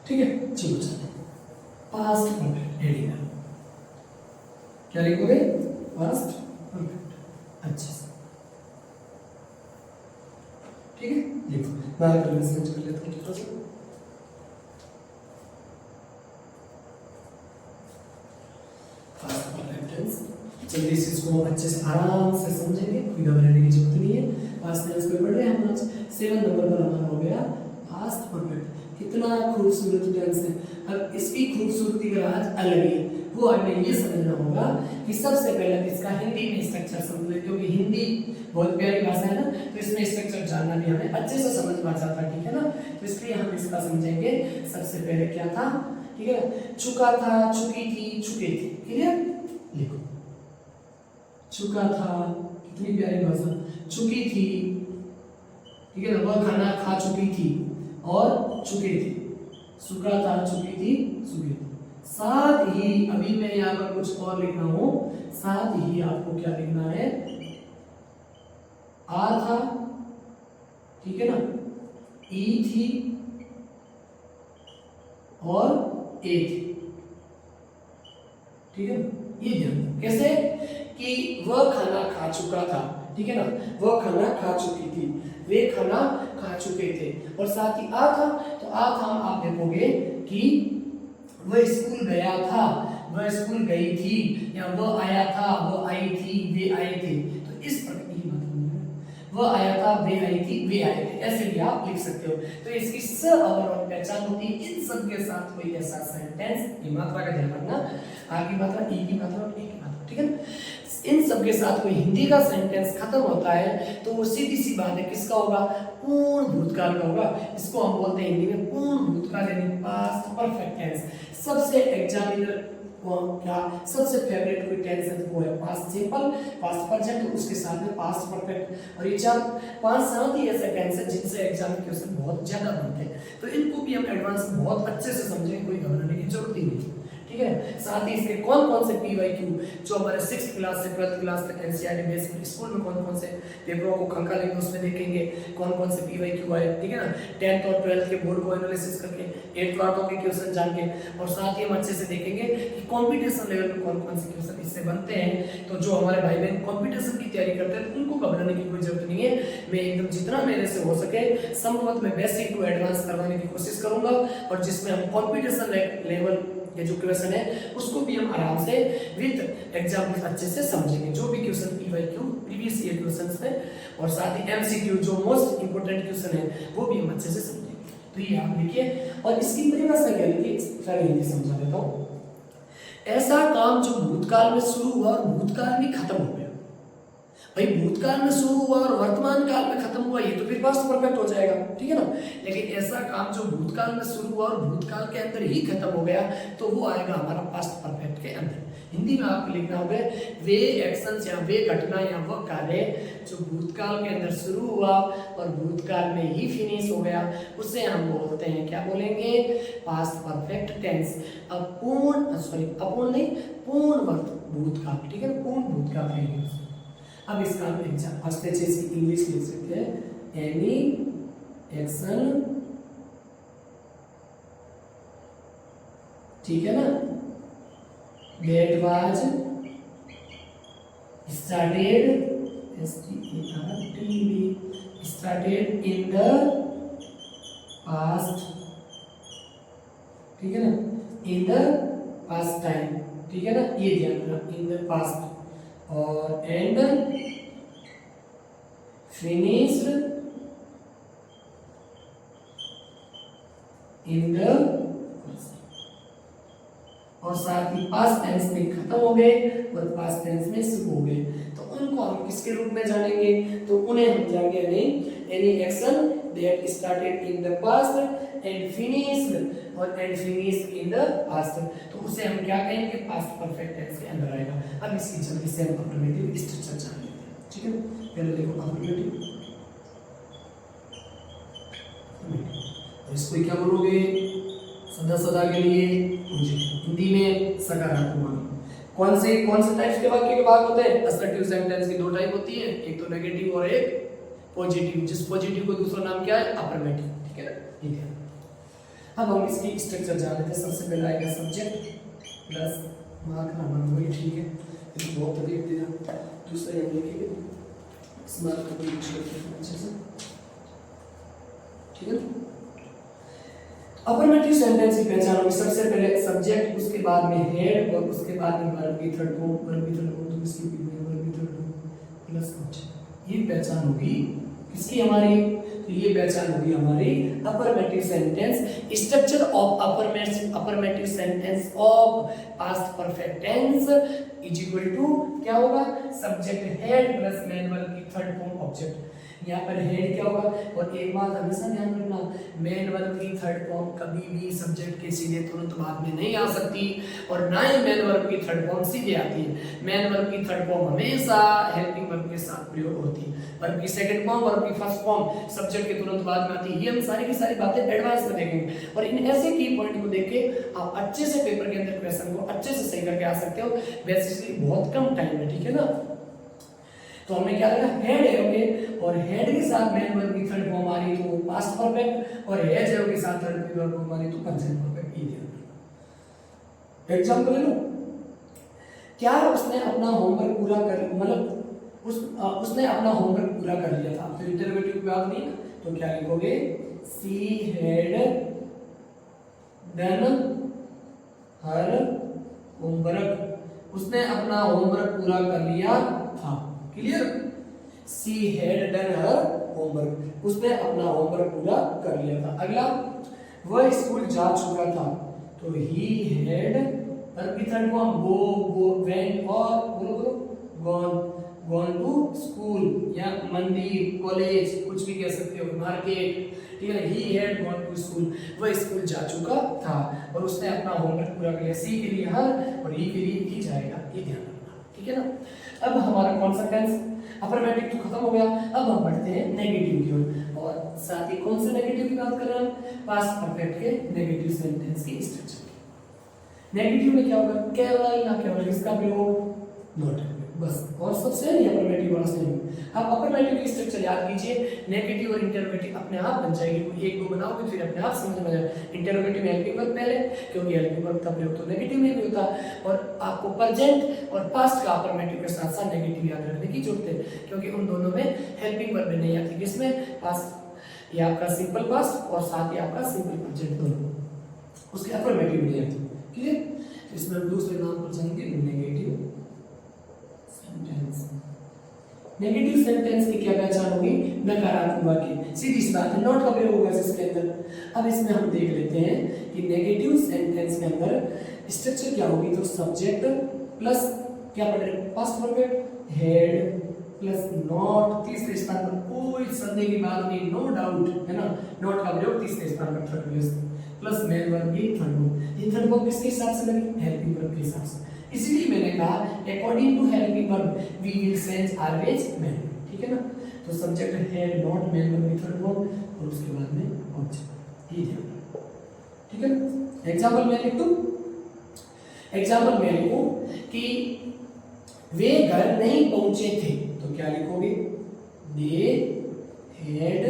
ठीक है, चलो चलते हैं पास्ट परफेक्ट हेडिंग क्या लिखोगे, पास्ट परफेक्ट, अच्छा से, ठीक है, लिखो। मैं आपको मैसेज कर लेता हूँ थोड़ा सा। पास्ट परफेक्ट टेंस, चलिए इस चीज को अच्छे से आराम से समझेंगे, कोई घबराने की जरूरत नहीं है। पास्ट टेंस को पढ़ रहे हैं हम आज, 7 नंबर पर हमारा हो गया पास्ट परफेक्ट। कितना खूबसूरत टेंस है। अब इसकी खूबसूरती का राज अलग है, वो हमें ये समझना होगा कि सबसे पहले इसका हिंदी में स्ट्रक्चर समझे, क्योंकि हिंदी बहुत प्यारी भाषा है ना, तो इसमें स्ट्रक्चर जानना भी हमें अच्छे से समझ में आ जाता है, ठीक है ना। तो इसलिए हम इसका समझेंगे। सबसे पहले क्या था, ठीक है, चुका था, चुकी थी, चुके थे, क्लियर, लिखो। चुका था, कितनी प्यारी भाषा, चुकी थी, ठीक है ना, वह खाना खा चुकी थी और चुके थे, सुखा था, चुकी थी, सुखे थे। साथ ही अभी मैं यहाँ पर कुछ और लिख रहा हूं, साथ ही आपको क्या लिखना है, आ था, ठीक है ना, ई थी और ए थी, ठीक है, ये ध्यान कैसे कि वह खाना खा चुका था, ठीक है ना, वह खाना खा चुकी थी, वे खाना खा चुके थे, और साथ ही आ था, तो आ था आप देखोगे कि वह स्कूल गया था, वह स्कूल गई थी, या वह आया था, वह आई थी, वे आए थे। तो इस प्रकार की बात, वह आया था, वे आई थी, वे आए थे, ऐसे भी आप लिख सकते हो। तो इसकी स ओवरऑल पहचान होती है इन सब के साथ कोई ऐसा सेंटेंस, ये मात्रा का ध्यान रखना, आ की मात्रा, ई की मात्रा और ए की मात्रा, ठीक है ना, इन सब के साथ कोई हिंदी का सेंटेंस खत्म होता है तो वो सीधी सी बात है किसका होगा, पूर्ण भूतकाल का होगा। इसको हम बोलते हैं हिंदी में पूर्ण भूतकाल यानी पास्ट परफेक्ट टेंस। सबसे एग्जामिनर को क्या सबसे फेवरेट कोई टेंस है वो है पास्ट सिंपल, पास्ट परफेक्ट, उसके साथ में पास्ट परफेक्ट, और ये 4-5-7 ही ऐसे टेंस है जिनसे एग्जाम के क्वेश्चन बहुत ज्यादा बनते हैं। तो इनको भी हम एडवांस में बहुत अच्छे से समझेंगे, कोई घबराने की जरूरत ही नहीं, ठीक है। साथ ही इसके कौन कौन से पीवाईक्यू जो हमारे 6th क्लास से 12th क्लास तक एनसीईआरटी बेसिक स्कूल में कौन कौन से पेपरों को खंका लेंगे उसमें देखेंगे कौन कौन से पीवाईक्यू आए, ठीक है ना, 10th और 12th के बोर्ड को एनालिसिस करके 8th क्लास के क्वेश्चन जान के, और साथ ही हम अच्छे से देखेंगे कि कंपटीशन लेवल पे कौन कौन से क्वेश्चन इससे बनते हैं। तो जो हमारे भाई बहन कंपटीशन की तैयारी करते हैं तो उनको घबराने की कोई जरूरत नहीं है। मैं एकदम जितना मेरे से हो सके संभवतः मैं बेसिक टू एडवांस करवाने की कोशिश करूंगा, और जिसमें हम कंपटीशन लेवल ये जो क्वेश्चन है उसको भी हम आराम से विद एग्जाम्पल अच्छे से समझेंगे, जो भी question PYQ previous year questions में, और साथ ही एमसीक्यू जो मोस्ट इंपोर्टेंट क्वेश्चन है वो भी हम अच्छे से समझेंगे। तो ये आप लिखिए, और इसकी परिभाषा क्या लिखिए, सारी हिंदी समझा देता हूँ। ऐसा काम जो भूतकाल में शुरू हुआ और भूतकाल में खत्म हो गया। भाई भूतकाल में शुरू हुआ और वर्तमान काल में खत्म हुआ, ये तो फिर पास्ट परफेक्ट हो जाएगा, ठीक है ना। लेकिन ऐसा काम जो भूतकाल में शुरू हुआ और भूतकाल के अंदर ही खत्म हो गया तो वो आएगा हमारा पास्ट परफेक्ट के अंदर। हिंदी में आपको लिखना होगा वे एक्शंस या वे घटना या वह कार्य जो भूतकाल के अंदर शुरू हुआ और भूतकाल में ही फिनिश हो गया उसे हम बोलते हैं, क्या बोलेंगे, पास्ट परफेक्ट टेंस। अब अपूर्ण नहीं, पूर्ण भूतकाल, ठीक है, पूर्ण भूतकाल है। अब इसका फर्स्ट चीज की इंग्लिश लिख सकते हैं, एनी एक्शन ठीक है ना, that was started started in the past, ठीक है ना, in the past time, ठीक है ना, ये ध्यान रखना, in the past, और and finished in the, और साथ ही पास्ट टेंस में खत्म हो गए और पास्ट टेंस में शुरू हो गए, तो उनको हम किसके रूप में जानेंगे, तो उन्हें हम जानेंगे any action that started in the past and finished और and finished in the past, तो उसे हम क्या कहेंगे, पास्ट परफेक्ट टेंस के अंदर आएगा। अब इसकी जल्दी से हम अफर्मेटिव स्ट्रक्चर जान लेते हैं, ठीक है। पहले देखो अफर्मेटिव, इसको क्या बोलोगे, सदा सदा के लिए हिंदी में सकारात्मक। कौन से टाइप्स के वाक्य के भाग होते हैं, असर्टिव सेंटेंस की दो टाइप होती है, एक तो नेगेटिव और एक पॉजिटिव, जिस पॉजिटिव को दूसरा नाम क्या है, अफर्मेटिव, ठीक है ना, ठीक है। अब हम इसकी स्ट्रक्चर जान लेते हैं। सबसे पहले आएगा सब्जेक्ट प्लस मार्क नाम, वही ठीक है, इसको बहुत देख देना, दूसरा हम लिखेंगे स्मार्ट को यूज करते हैं अच्छे से, ठीक है। अफर्मेटिव सेंटेंस की पहचान होगी, सबसे पहले सब्जेक्ट, उसके बाद में हेड और उसके बाद में वर्ब की थर्ड फॉर्म, वर्ब की थर्ड फॉर्म तो किसकी भी वर्ब की थर्ड फॉर्म प्लस ऑब्जेक्ट, ये पहचान होगी किसकी, हमारी, तो ये पहचान होगी हमारी affirmative sentence structure of affirmative sentence of past perfect tense is equal to क्या होगा, subject had plus main verb की थर्ड फॉर्म ऑब्जेक्ट। यहाँ पर हेड क्या होगा, और एक बात हमेशा ध्यान रखना, मेन वर्ब की थर्ड फॉर्म कभी भी सब्जेक्ट के सीधे तुरंत बाद में नहीं आ सकती, और ना ही मेन वर्ब की थर्ड फॉर्म सीधे आती है। मेन वर्ब की थर्ड फॉर्म हमेशा हेल्पिंग वर्ब के साथ प्रयोग होती है, वर्ब की सेकंड फॉर्म, वर्ब की फर्स्ट फॉर्म सब्जेक्ट के तुरंत बाद में आती है। ये हम सारी की सारी बातें एडवांस में देखेंगे, और इन ऐसे की पॉइंट को देख के आप अच्छे से पेपर के अंदर क्वेश्चन को अच्छे से सही करके आ सकते हो, बेसिकली बहुत कम टाइम में, ठीक है ना। तो हमने क्या लगा, हेड है ओके, और हेड के साथ मेन वर्ब की थर्ड फॉर्म आ रही तो पास्ट परफेक्ट, और हैज है के साथ थर्ड वर्ब फॉर्म आ रही तो प्रेजेंट परफेक्ट। ये ध्यान, एग्जांपल ले लो, क्या उसने अपना होमवर्क पूरा कर, मतलब उसने अपना होमवर्क पूरा कर लिया था, तो इंटरोगेटिव की बात नहीं, तो क्या लिखोगे, she had done her homework, उसने अपना होमवर्क पूरा कर लिया था, clear, she had done her homework, उसने अपना होमवर्क पूरा कर लिया था। अगला, वह स्कूल जा चुका था, तो ही हैड वर्ब की थर्ड फॉर्म गो वेंट, और बोलो गॉन टू स्कूल या मंदिर कॉलेज कुछ भी कह सकते हो, मार्केट, ठीक है। He had gone to school, वह स्कूल जा चुका था और उसने अपना होमवर्क पूरा कर लिया। सी के लिए हर और ही के लिए ही जाएगा, ये ध्यान रखना, ठीक है ना। अब हमारा कौन सा टेंस, अफर्मेटिव तो खत्म हो गया, अब हम बढ़ते हैं नेगेटिव की ओर, और साथ ही कौन से नेगेटिव की बात कर रहे हैं, पास्ट परफेक्ट के नेगेटिव सेंटेंस की स्ट्रक्चर की। नेगेटिव में क्या होगा, केवल ना केवल किसका प्रयोग, नॉट, बस, और सबसे नहीं अफर्मेटिव वाला सेम। अब अफर्मेटिव की स्ट्रक्चर याद कीजिए, नेगेटिव और इंटरोगेटिव अपने आप बन जाएगी, एक दो बनाओगे फिर अपने आप समझ में आ जाएगा। इंटरोगेटिव में हेल्पिंग वर्ब पहले, क्योंकि हेल्पिंग वर्ब का प्रयोग तो नेगेटिव में भी होता, और आपको प्रेजेंट और पास्ट का अफर्मेटिव के साथ साथ नेगेटिव याद रखने की जरूरत है, क्योंकि उन दोनों में हेल्पिंग वर्ब नहीं आती, किसमें, पास्ट, ये आपका सिंपल पास्ट और साथ ही आपका सिंपल प्रेजेंट, दोनों उसके अफर्मेटिव नहीं आती, क्लियर। इसमें हम दूसरे नाम पर जाएंगे, नेगेटिव सेंटेंस। नेगेटिव सेंटेंस की क्या पहचान होगी, नकारात्मक वाक्य, सीधी सी बात है, नॉट का प्रयोग होगा इसके अंदर। अब इसमें हम देख लेते हैं कि नेगेटिव सेंटेंस के अंदर स्ट्रक्चर क्या होगी, तो सब्जेक्ट प्लस क्या पढ़ रहे, past perfect, head plus not, तीसरे स्थान पर कोई संदेह की बात नहीं, नो डाउट, है ना, नॉट का प्रयोग तीसरे स्थान पर, third place, plus main verb की थर्ड वर्ब। ये थर्ड वर्ब किसके हिसाब से लगी, हेल्पिंग वर्ब के हिसाब से, इसीलिए मैंने कहा according to helping verb we will sense always man, ठीक है ना। तो subject had not main verb की थर्ड वर्ब और उसके बाद में ऑब्जेक्ट, ये ध्यान, ठीक है। एग्जांपल मैं लिख दूं, एग्जांपल मैं लिखूं कि वे घर नहीं पहुंचे थे, तो क्या लिखोगे, they had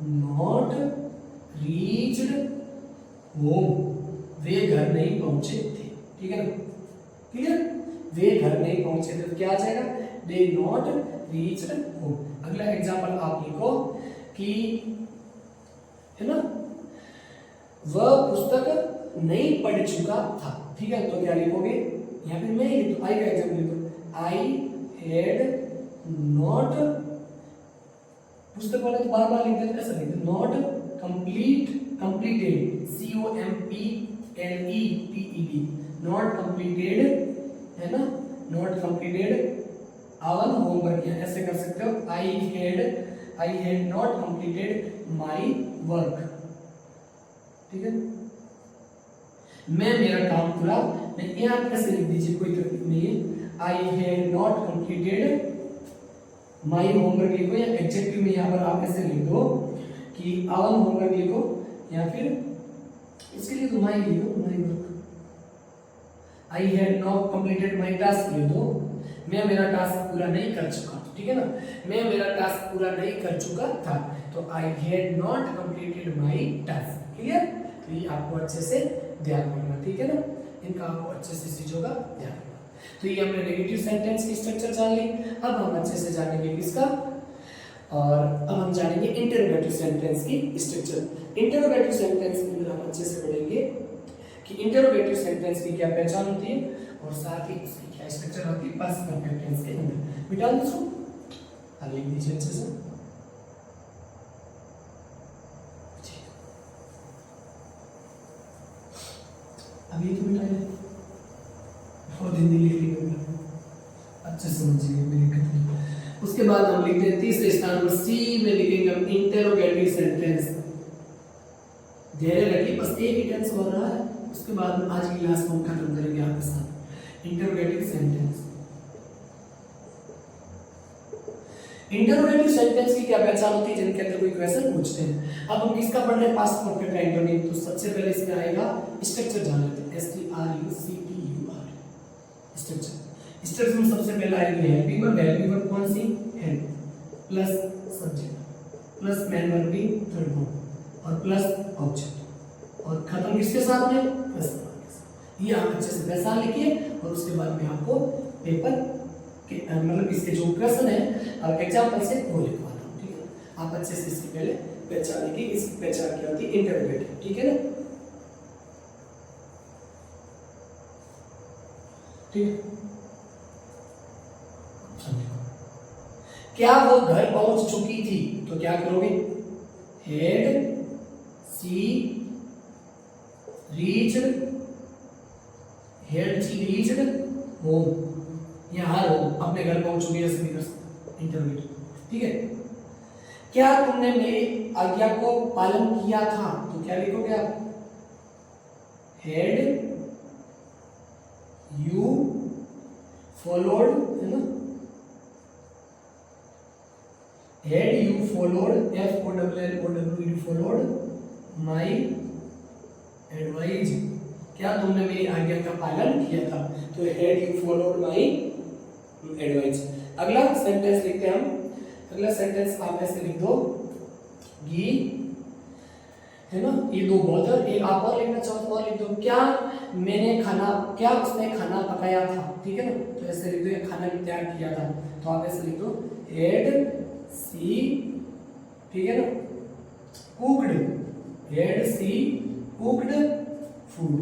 not reached home वे घर नहीं पहुंचे थे, ठीक है ना, क्लियर, वे घर नहीं पहुंचे थे, तो क्या आ जाएगा, दे नॉट रीच्ड होम। अगला एग्जांपल आप लिखो कि, है ना, वह पुस्तक नहीं पढ़ चुका था, ठीक है, तो क्या लिखोगे, यहाँ पे मैं लिख दो, आई का एग्जांपल लिख दो, आई हैड नॉट, पुस्तक वाला तो बार बार लिख देते, कैसे लिखते, not completed, COMPLETED, not completed, है ना, नॉट कंप्लीटेड आवर होमवर्क, ऐसे कर सकते हो, I had not completed my work, ठीक है, मैं मेरा काम पूरा, मैं यहाँ कैसे लिख दीजिए, कोई तकलीफ नहीं है, I had not completed my homework लिखो, या एडजेक्टिव में यहाँ पर आप ऐसे लिख दो कि आवर होमवर्क लिखो, या फिर इसके लिए तो माई लिखो, my work, I had not completed my task लिख दो, मैं मेरा टास्क पूरा नहीं कर चुका, ठीक है ना, मैं मेरा टास्क पूरा नहीं कर चुका था, तो I had not completed my task, clear, तो ये आपको अच्छे से ध्यान रखना, ठीक है ना, इनका आपको अच्छे से चीजों का ध्यान रखना। तो ये हमने नेगेटिव सेंटेंस की स्ट्रक्चर जान ली, अब हम अच्छे से जानेंगे किसका, और अब हम जानेंगे इंटरोगेटिव सेंटेंस की स्ट्रक्चर। इंटरोगेटिव सेंटेंस के अंदर हम अच्छे से पढ़ेंगे कि इंटरोगेटिव सेंटेंस की क्या पहचान होती है और साथ ही उसकी क्या स्ट्रक्चर होती है पास्ट परफेक्ट टेंस के अंदर। मिटा दो इसको, लिख दीजिए अच्छे से, अभी तो मिटाइए, बहुत हिंदी लिख ली अच्छे समझिए, मेरी दिक्कत नहीं। उसके बाद हम लिखते हैं तीसरे स्थान पर सी में लिखेंगे हम इंटरोगेटिव सेंटेंस, धैर्य रखिए, बस एक ही टेंस हो रहा है, उसके बाद आज की क्लास में खत्म करेंगे आपके साथ इंटरोगेटिव सेंटेंस। इंटरोगेटिव सेंटेंस की क्या पहचान होती है, जिनके अंदर कोई क्वेश्चन पूछते हैं। अब हम किसका पढ़ रहे हैं, पास्ट परफेक्ट का इंटरोगेटिव, तो सबसे पहले इसमें आएगा स्ट्रक्चर जान लेते हैं, STRUCTUR स्ट्रक्चर। स्ट्रक्चर में सबसे पहले आएगी हेल्पिंग वर्ब, हेल्पिंग वर्ब कौन सी, help, plus subject, plus main verb भी थर्ड फॉर्म, और प्लस ऑब्जेक्ट, और खत्म किसके साथ में, क्वेश्चन मार्क के साथ। ये आप अच्छे से पहचान लिखिए, और उसके बाद में आपको पेपर के मतलब इसके जो क्वेश्चन है और एग्जांपल से वो लिखवाना, ठीक है, आप अच्छे से इसकी पहले पहचान लिखिए, इसकी पहचान क्या होती है, इंटरोगेटिव, ठीक है ना, ठीक। क्या वो घर पहुंच चुकी थी, तो क्या करोगे, हेड सी रीच्ड, हेड सी रीच्ड होम, यहाँ हो अपने घर पहुंच चुकी है, इंटरव्यू, ठीक है। क्या तुमने मेरी आज्ञा को पालन किया था, तो क्या लिखोगे आप, हेड यू फॉलोड, है ना, head you followed, FOLLOWED, followed my advice, क्या तुमने मेरी आज्ञा का पालन किया था, तो head you followed my advice. अगला सेंटेंस लिखते हैं हम, अगला सेंटेंस आप ऐसे लिख दो, गी, है ना, ये दो बहुत है, एक आप और लिखना चाहो तो और लिख दो, क्या मैंने खाना, क्या उसने खाना पकाया था, ठीक है ना, तो ऐसे लिख दो, ये खाना भी तैयार किया था, तो आप ऐसे लिख दो, हेड सी, ठीक है ना, कुक्ड, हेड सी कुक्ड फूड,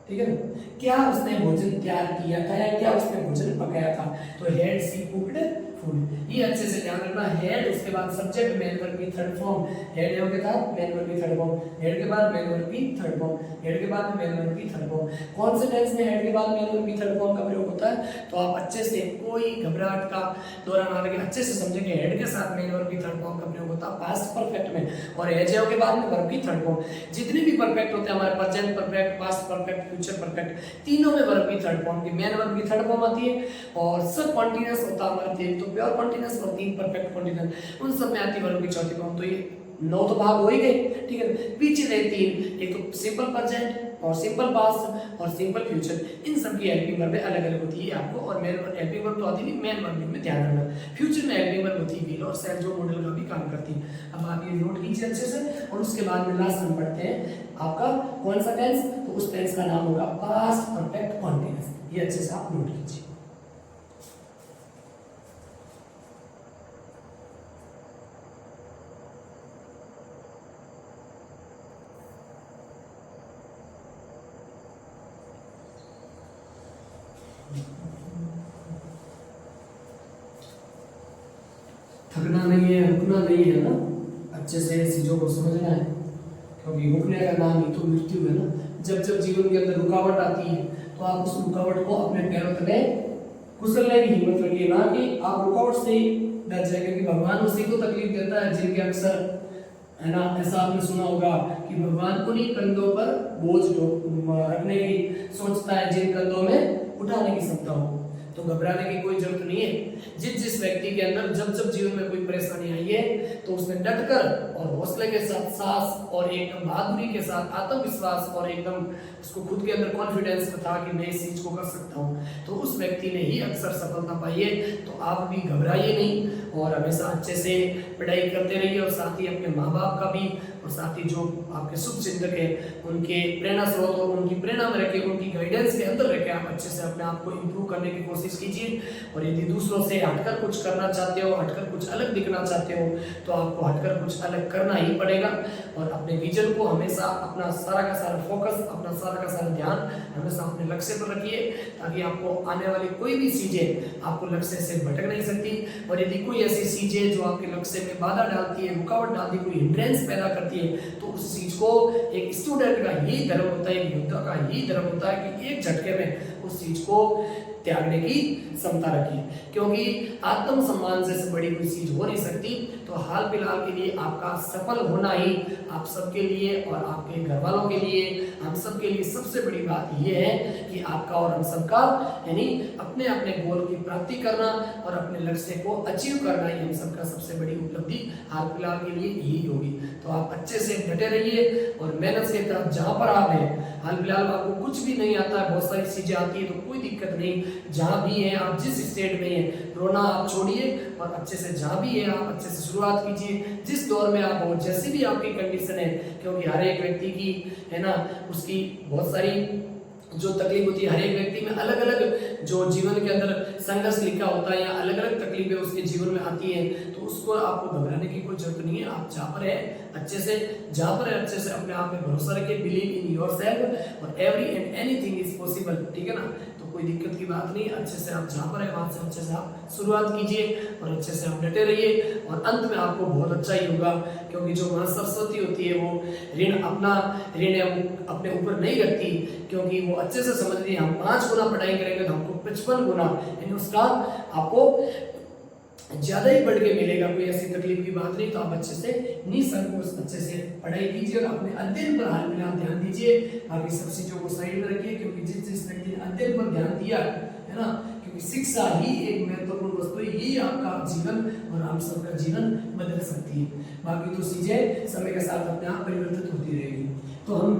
ठीक है ना, क्या उसने भोजन तैयार किया था या क्या उसने भोजन पकाया था, तो हेड सी कुक्ड फूड। ये अच्छे से ध्यान रखना, हेड उसके बाद सब्जेक्ट, मेन वर्ब की थर्ड फॉर्म, हेड हो के साथ मेन वर्ब की थर्ड फॉर्म, हेड के बाद मेन वर्ब की थर्ड फॉर्म, हेड के बाद मेन वर्ब की थर्ड फॉर्म। कौन से टेंस में हेड के बाद मेन वर्ब की थर्ड फॉर्म का प्रयोग होता है, तो आप अच्छे से कोई घबराहट का दौरान ना लगे, अच्छे से समझेंगे, हेड के साथ मेन वर्ब की थर्ड फॉर्म का प्रयोग होता है पास्ट परफेक्ट में, और एज के बाद में वर्ब की थर्ड फॉर्म। जितने भी परफेक्ट होते हैं हमारे, present perfect, past perfect, future perfect, तीनों में वर्ब की थर्ड फॉर्म की, मेन वर्ब की थर्ड फॉर्म आती है, और सब कॉन्टिन्यूअस होता है हमारा, तीन तो प्योर कॉन्टिन्यूअस और तीन परफेक्ट कॉन्टिन्यूअस, उन सब में आती है वर्ब की चौथी फॉर्म। तो ये 9 तो भाग हो ही गए, ठीक है। पीछे रहे 3, एक तो सिंपल प्रेजेंट और सिंपल पास्ट और सिंपल फ्यूचर, इन सब की हेल्पिंग वर्ब अलग अलग होती है आपको, और मेन हेल्पिंग वर्ब तो आती नहीं, मेन वर्ब में ध्यान रखना। फ्यूचर में हेल्पिंग वर्ब होती है विल और शैल, जो मॉडल का भी काम करती है। अब आप ये नोट कीजिए अच्छे से, और उसके बाद में लास्ट में पढ़ते हैं आपका कौन सा टेंस, तो उस टेंस का नाम होगा पास्ट परफेक्ट कॉन्टिन्यूअस। ये अच्छे से आप नोट कीजिए। थकना नहीं है, रुकना नहीं है ना, अच्छे से चीजों को समझना है, क्योंकि रुकने का नाम ही तो मृत्यु है ना। जब जब जीवन के अंदर रुकावट आती है तो आप उस रुकावट को अपने पैरों तले कुचलने की हिम्मत रखिए, ना कि आप रुकावट से ही डर जाए, क्योंकि भगवान उसी को तकलीफ देता है जिनके अक्सर, है ना, ऐसा आपने सुना होगा कि भगवान उन्हीं कंधों पर बोझ रखने की सोचता है जिन कंधों में उठाने की क्षमता हो। तो घबराने की कोई जरूरत नहीं है। जिस व्यक्ति के अंदर जब जब जीवन में कोई परेशानी आई है तो उसने डटकर और हौसले के साथ, साहस और एकदम बहादुरी के साथ, आत्मविश्वास और एकदम उसको खुद के अंदर कॉन्फिडेंस था कि मैं इस चीज को कर सकता हूँ, तो उस व्यक्ति ने ही अक्सर सफलता पाई है। तो आप भी घबराइए नहीं और हमेशा अच्छे से पढ़ाई करते रहिए, और साथ ही अपने माँ बाप का भी, और साथ ही जो आपके शुभ चिंतक है उनके प्रेरणा स्रोत और उनकी प्रेरणा में रखे, उनकी गाइडेंस के अंदर रखे आप अच्छे से अपने आप को इम्प्रूव करने की कोशिश कीजिए। और यदि दूसरों से हटकर कुछ करना चाहते हो, हटकर कुछ अलग दिखना चाहते हो, तो आपको हटकर कुछ अलग करना ही पड़ेगा। और अपने विजन को हमेशा, अपना सारा का सारा फोकस, अपना सारा का सारा ध्यान हमेशा अपने लक्ष्य पर रखिए, ताकि आपको आने वाली कोई भी चीजें आपको लक्ष्य से भटक नहीं सकती। और यदि कोई ऐसी चीजें जो आपके लक्ष्य में बाधा डालती है, रुकावट डालती है, कोई हिंड्रेंस पैदा करती है, तो उस चीज को, एक स्टूडेंट का यही धर्म होता है, एक योद्धा का यही धर्म होता है कि एक झटके में उस चीज को त्यागने की क्षमता रखिए, क्योंकि आत्मसम्मान से बड़ी कोई चीज हो नहीं सकती। तो हाल फिलहाल के लिए आपका सफल होना ही आप सबके लिए और आपके घर वालों के लिए, हम सबके लिए सबसे बड़ी बात यह है कि आपका और हम सबका, यानी अपने अपने गोल की प्राप्ति करना और अपने लक्ष्य को अचीव करना ही हम सबका सबसे बड़ी उपलब्धि हाल फिलहाल के लिए यही होगी। तो आप अच्छे से डटे रहिए और मेहनत से, तब जहाँ पर आप हैं, हाल फिलहाल आपको कुछ भी नहीं आता है, बहुत सारी चीजें आती है, तो कोई दिक्कत नहीं, जहाँ भी है आप, जिस स्टेट में हैं, रोना आप छोड़िए और अच्छे से जहाँ भी है आप अच्छे से शुरुआत कीजिए, जिस दौर में आप हो, जैसी भी आपकी कंडीशन है, क्योंकि हर एक व्यक्ति की, है ना, उसकी बहुत सारी जो तकलीफ होती है, हर एक व्यक्ति में अलग अलग जो जीवन के अंदर संघर्ष लिखा होता है या अलग अलग तकलीफें उसके जीवन में आती है, तो उसको आपको घबराने की कोई जरूरत नहीं है। आप जहाँ पर है अच्छे से, जहाँ पर है अच्छे से अपने आप में भरोसा रखिए, बिलीव इन योरसेल्फ, और every and anything is possible, ठीक है ना। तो कोई दिक्कत की बात नहीं, अच्छे से आप जहाँ पर है वहाँ से अच्छे से आप शुरुआत कीजिए और अच्छे से आप डटे रहिए, और अंत में आपको बहुत अच्छा ही होगा, क्योंकि जो माँ सरस्वती होती है वो ऋण अपने ऊपर नहीं रखती, क्योंकि वो अच्छे से समझती है हम 5 गुना पढ़ाई करेंगे तो हमको 55 गुना, यानी उसका आपको ज्यादा ही बढ़ के मिलेगा, कोई ऐसी तकलीफ की बात नहीं। तो आप अच्छे से निसंकोच अच्छे से पढ़ाई कीजिए और अपने अध्ययन पर हाल फिलहाल ध्यान दीजिए, बाकी सब चीजों को साइड में रखिए, क्योंकि जिस व्यक्ति ने अध्ययन पर ध्यान दिया है ना, क्योंकि शिक्षा ही एक महत्वपूर्ण वस्तु है, यही आपका जीवन और हम सबका जीवन बदल सकती है। बाकी तो चीजें समय के साथ अपने आप परिवर्तित होती रहेगी। तो हम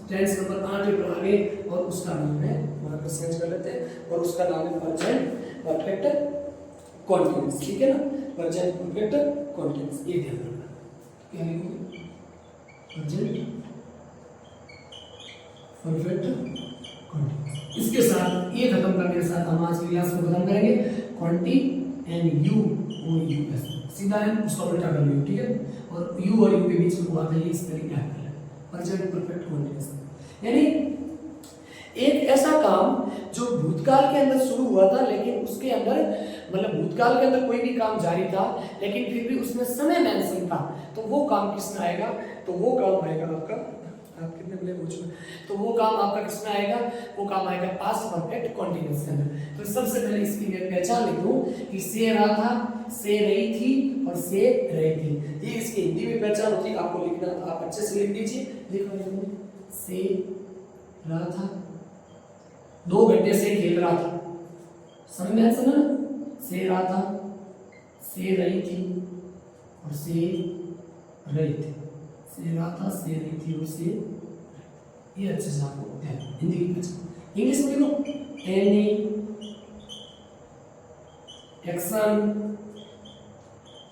टेंस नंबर 8 पर आगे, और उसका नाम है, मार्कर चेंज कर लेते हैं, और उसका नाम है प्रेजेंट परफेक्ट कॉन्टिन्यूअस, ठीक है ना, प्रेजेंट परफेक्ट कॉन्टिन्यूअस, ये ध्यान रखना। क्या लिखोगे? Present perfect continuous. इसके साथ ये खत्म करने के साथ हम आज की क्लास को खत्म करेंगे। क्वांटी एंड यू और यू एस, सीधा है उसका उल्टा कर लो, ठीक है, और यू और यू के बीच में बात है, ये स्पेलिंग ऐड कर ले, प्रेजेंट परफेक्ट कॉन्टिन्यूअस, यानी एक ऐसा काम जो भूतकाल के अंदर शुरू हुआ था, लेकिन उसके अंदर, मतलब भूतकाल के अंदर कोई भी काम जारी था, लेकिन फिर भी उसमें समय मेंशन था, तो वो काम किसमें आएगा? तो वो काम आएगा आपका, आप कितने मिले पूछो, तो वो काम आपका किसमें आएगा? वो काम आएगा पास्ट परफेक्ट कॉन्टिन्यूअस के अंदर। तो सबसे पहले इसकी मैं पहचान लिख दूं कि से रहा था, से रही थी और से रही थी, ये इसकी हिंदी में पहचान होती है, आपको लिखना, आप अच्छे से लिख दीजिए, लिखो, से रहा था, 2 घंटे से खेल रहा था, समय में सुना, से रहा था, से रही थी और से रही थी, से रहा था, से रही थी और से, ये अच्छे से आपको ध्यान। हिंदी की पहचान इंग्लिश में देखो, एनी एक्शन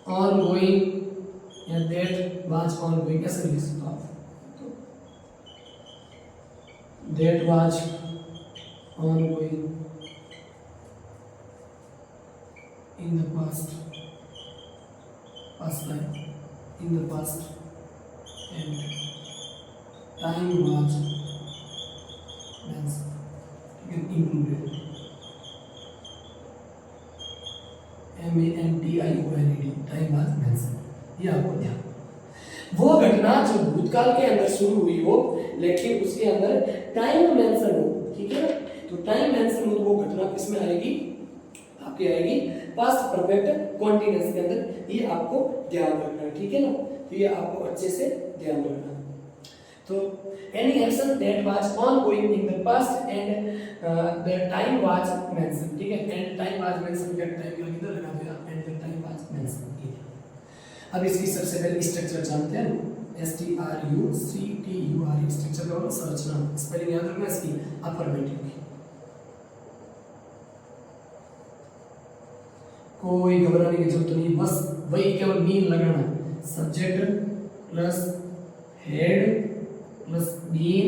ऑन गोइंग या दैट वाज ऑन गोइंग, ऐसे लिख सकते हो आप, that was on going in the past life, in the past, and time was included, MENTIONED, time was mentioned। ये आपको ध्यान, वो घटना जो भूतकाल के अंदर शुरू हुई हो लेकिन उसके अंदर टाइम मेंशन हो, ठीक है ना, तो टाइम मेंशन हो तो वो घटना किसमें आएगी, आपकी आएगी पास्ट परफेक्ट कॉन्टिन्यूअस के अंदर। ये आपको ध्यान रखना है, ठीक है ना, तो ये आपको अच्छे से ध्यान रखना है। तो any action that was on going in the past and the time was mention, ठीक है, एंड टाइम वाज मेंशन का टाइम का इधर लगा दिया, and the time was mention. अब इसकी सबसे पहले स्ट्रक्चर जानते हैं, STRUCTURE स्ट्रक्चर का संरचना, स्पेलिंग याद रखना इसकी, अफर्मेटिव की, कोई घबराने की जरूरत नहीं, बस वही केवल मीन लगाना है, subject plus had plus been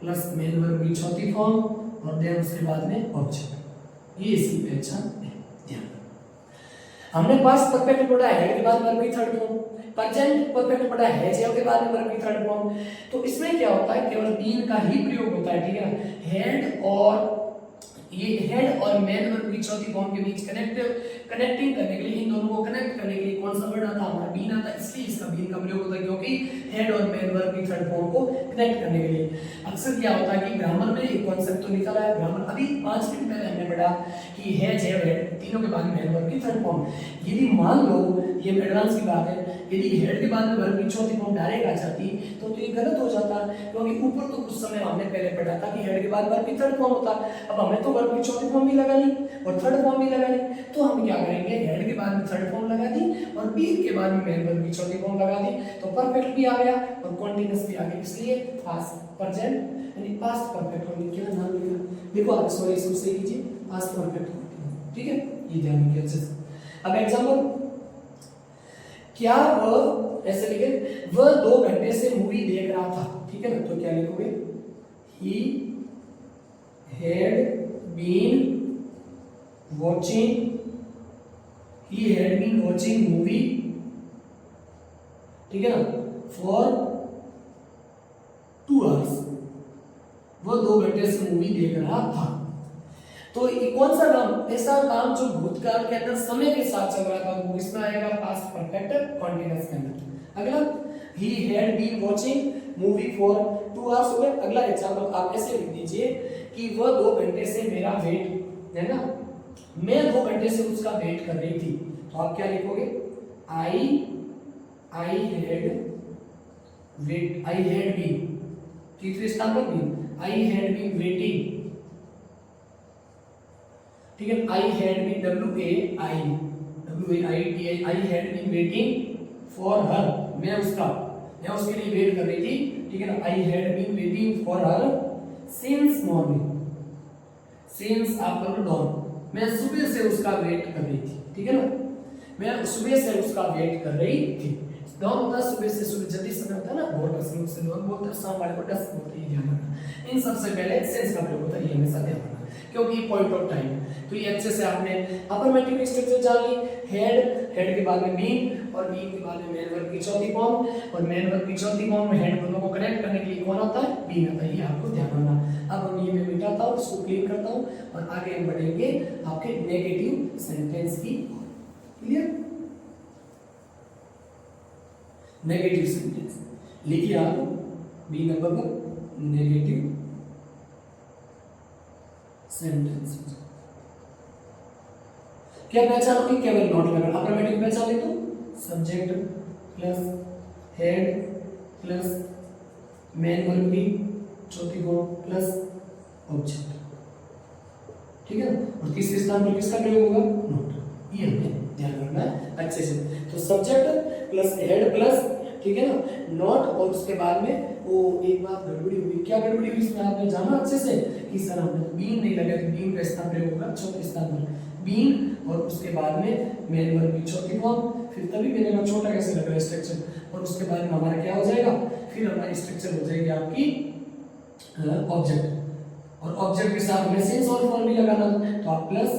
plus main verb की चौथी फॉर्म और देन उसके बाद में ऑब्जेक्ट, ये इसकी पहचान है। ध्यान, हमने पास्ट परफेक्ट पढ़ा है, हेड के बाद वर्ब की थर्ड फॉर्म, प्रेजेंट परफेक्ट पढ़ा है, हैज के बाद में वर्ब की थर्ड फॉर्म। तो इसमें क्या होता है, केवल बीन का ही प्रयोग होता है, ठीक है ना, हेड और ये हेड और मेन वर्ब की चौथी फॉर्म के बीच कनेक्टिंग करने के लिए, इन दोनों को कनेक्ट करने के लिए कौन सा वर्ड आता है, हमारा बीन आता है, इसलिए इसका बीन का प्रयोग होता है, क्योंकि हेड और मेन वर्ब की थर्ड फॉर्म को कनेक्ट करने के लिए। अक्सर क्या होता है कि ग्रामर में एक कॉन्सेप्ट तो निकला है, ग्रामर अभी 5 मिनट पहले हमने पढ़ा कि हैज हैव हेड तीनों के बाद मेन वर्ब की थर्ड फॉर्म। यदि मान लो, ये एडवांस की बात है, यदि हेड के बाद में वर्ब की चौथी फॉर्म डायरेक्ट आ जाती तो ये गलत हो जाता, क्योंकि ऊपर तो कुछ समय हमने पहले पढ़ा था कि हेड के बाद वर्ब की थर्ड फॉर्म होता, अब हमें तो वर्ब की चौथी फॉर्म भी लगानी और थर्ड फॉर्म भी लगानी, तो हम क्या करेंगे, हेड के बाद में थर्ड फॉर्म लगा दी और बीन के बाद में मेन वर्ब की चौथी फॉर्म लगा दी, तो परफेक्ट भी आ गया और कॉन्टिन्यूअस भी आ गया, इसलिए पास्ट प्रेजेंट यानी पास्ट परफेक्ट होने के नाम लिखा। देखो आप सॉरी इससे कीजिए, पास्ट परफेक्ट, ठीक है, ये ध्यान रखिए अच्छे से। अब एग्जांपल, क्या वह, ऐसे लिखे, वह 2 घंटे से मूवी देख रहा था, ठीक है ना, तो क्या लिखोगे, he had been watching, he had been watching movie, ठीक है ना, फॉर 2 आवर्स, वह 2 घंटे से मूवी देख रहा था। तो ये कौन सा काम, ऐसा काम जो भूतकाल के अंदर समय के साथ चल रहा था, वो इसमें आएगा पास्ट परफेक्ट कॉन्टिन्यूअस के अंदर। अगला, he had been watching movie for 2 hours हो गया। अगला एग्जांपल आप ऐसे लिख दीजिए कि वह 2 घंटे से मेरा वेट, है ना, मैं 2 घंटे से उसका वेट कर रही थी, तो आप क्या लिखोगे, आई हैड बीन, तीसरे स्थान पर been, I had been waiting, ठीक है, I had been WAI I had been waiting for her, मैं उसके लिए वेट कर रही थी, ठीक है ना, I had been waiting for her since morning, since after dawn, मैं सुबह से उसका वेट कर रही थी, ठीक है ना, मैं सुबह से उसका वेट कर रही थी। डॉन होता है सुबह से, सुबह जल्दी समय होता है ना, बहुत से लोग से डॉन बोलते हैं, शाम वाले को डस्क बोलते हैं, ध्यान रखना। इन सबसे पहले सेंस का प्रयोग होता है, ये हमेशा ध्यान रखना, क्योंकि पॉइंट ऑफ टाइम। तो ये अच्छे से आपने अफर्मेटिव स्ट्रक्चर जान ली, हेड के बाद में बीन और बीन के बाद में मेन वर्ब की चौथी फॉर्म और मेन वर्ब की चौथी फॉर्म में हेड दोनों को कनेक्ट करने के लिए कौन आता है, बीन आता है, ये आपको ध्यान रखना। अब हम ये मैं मिटाता हूं, इसको क्लियर करता हूं और आगे हम बढ़ेंगे आपके नेगेटिव सेंटेंस की। क्लियर, नेगेटिव सेंटेंस लिखिए आप, बी नंबर पर नेगेटिव सेंटेंस। क्या पहचान होगी, केवल नोट करना, अफर्मेटिव पहचान ले तो subject plus had plus main verb की चौथी फॉर्म प्लस ऑब्जेक्ट, ठीक है, और तीसरे स्थान पर किसका प्रयोग होगा, नोट। ये हमें ध्यान रखना है अच्छे से। तो सब्जेक्ट प्लस हेड प्लस ठीक है ना, नॉट। और उसके बाद में वो एक बात गड़बड़ी हुई, क्या गड़बड़ी हुई इसमें आपने जाना अच्छे से कि सर हमने तो बीन नहीं लगा, तो बीन का स्थान प्रयोग होगा चौथे स्थान पर बीन, और उसके बाद में मेन वर्ब की चौथी फॉर्म, फिर तभी मैंने कहा छोटा कैसे लग रहा है स्ट्रक्चर, और उसके बाद में हमारा क्या हो जाएगा, फिर हमारी स्ट्रक्चर हो जाएगी आपकी ऑब्जेक्ट, और ऑब्जेक्ट के साथ में सिंस और फॉर भी लगाना, तो आप प्लस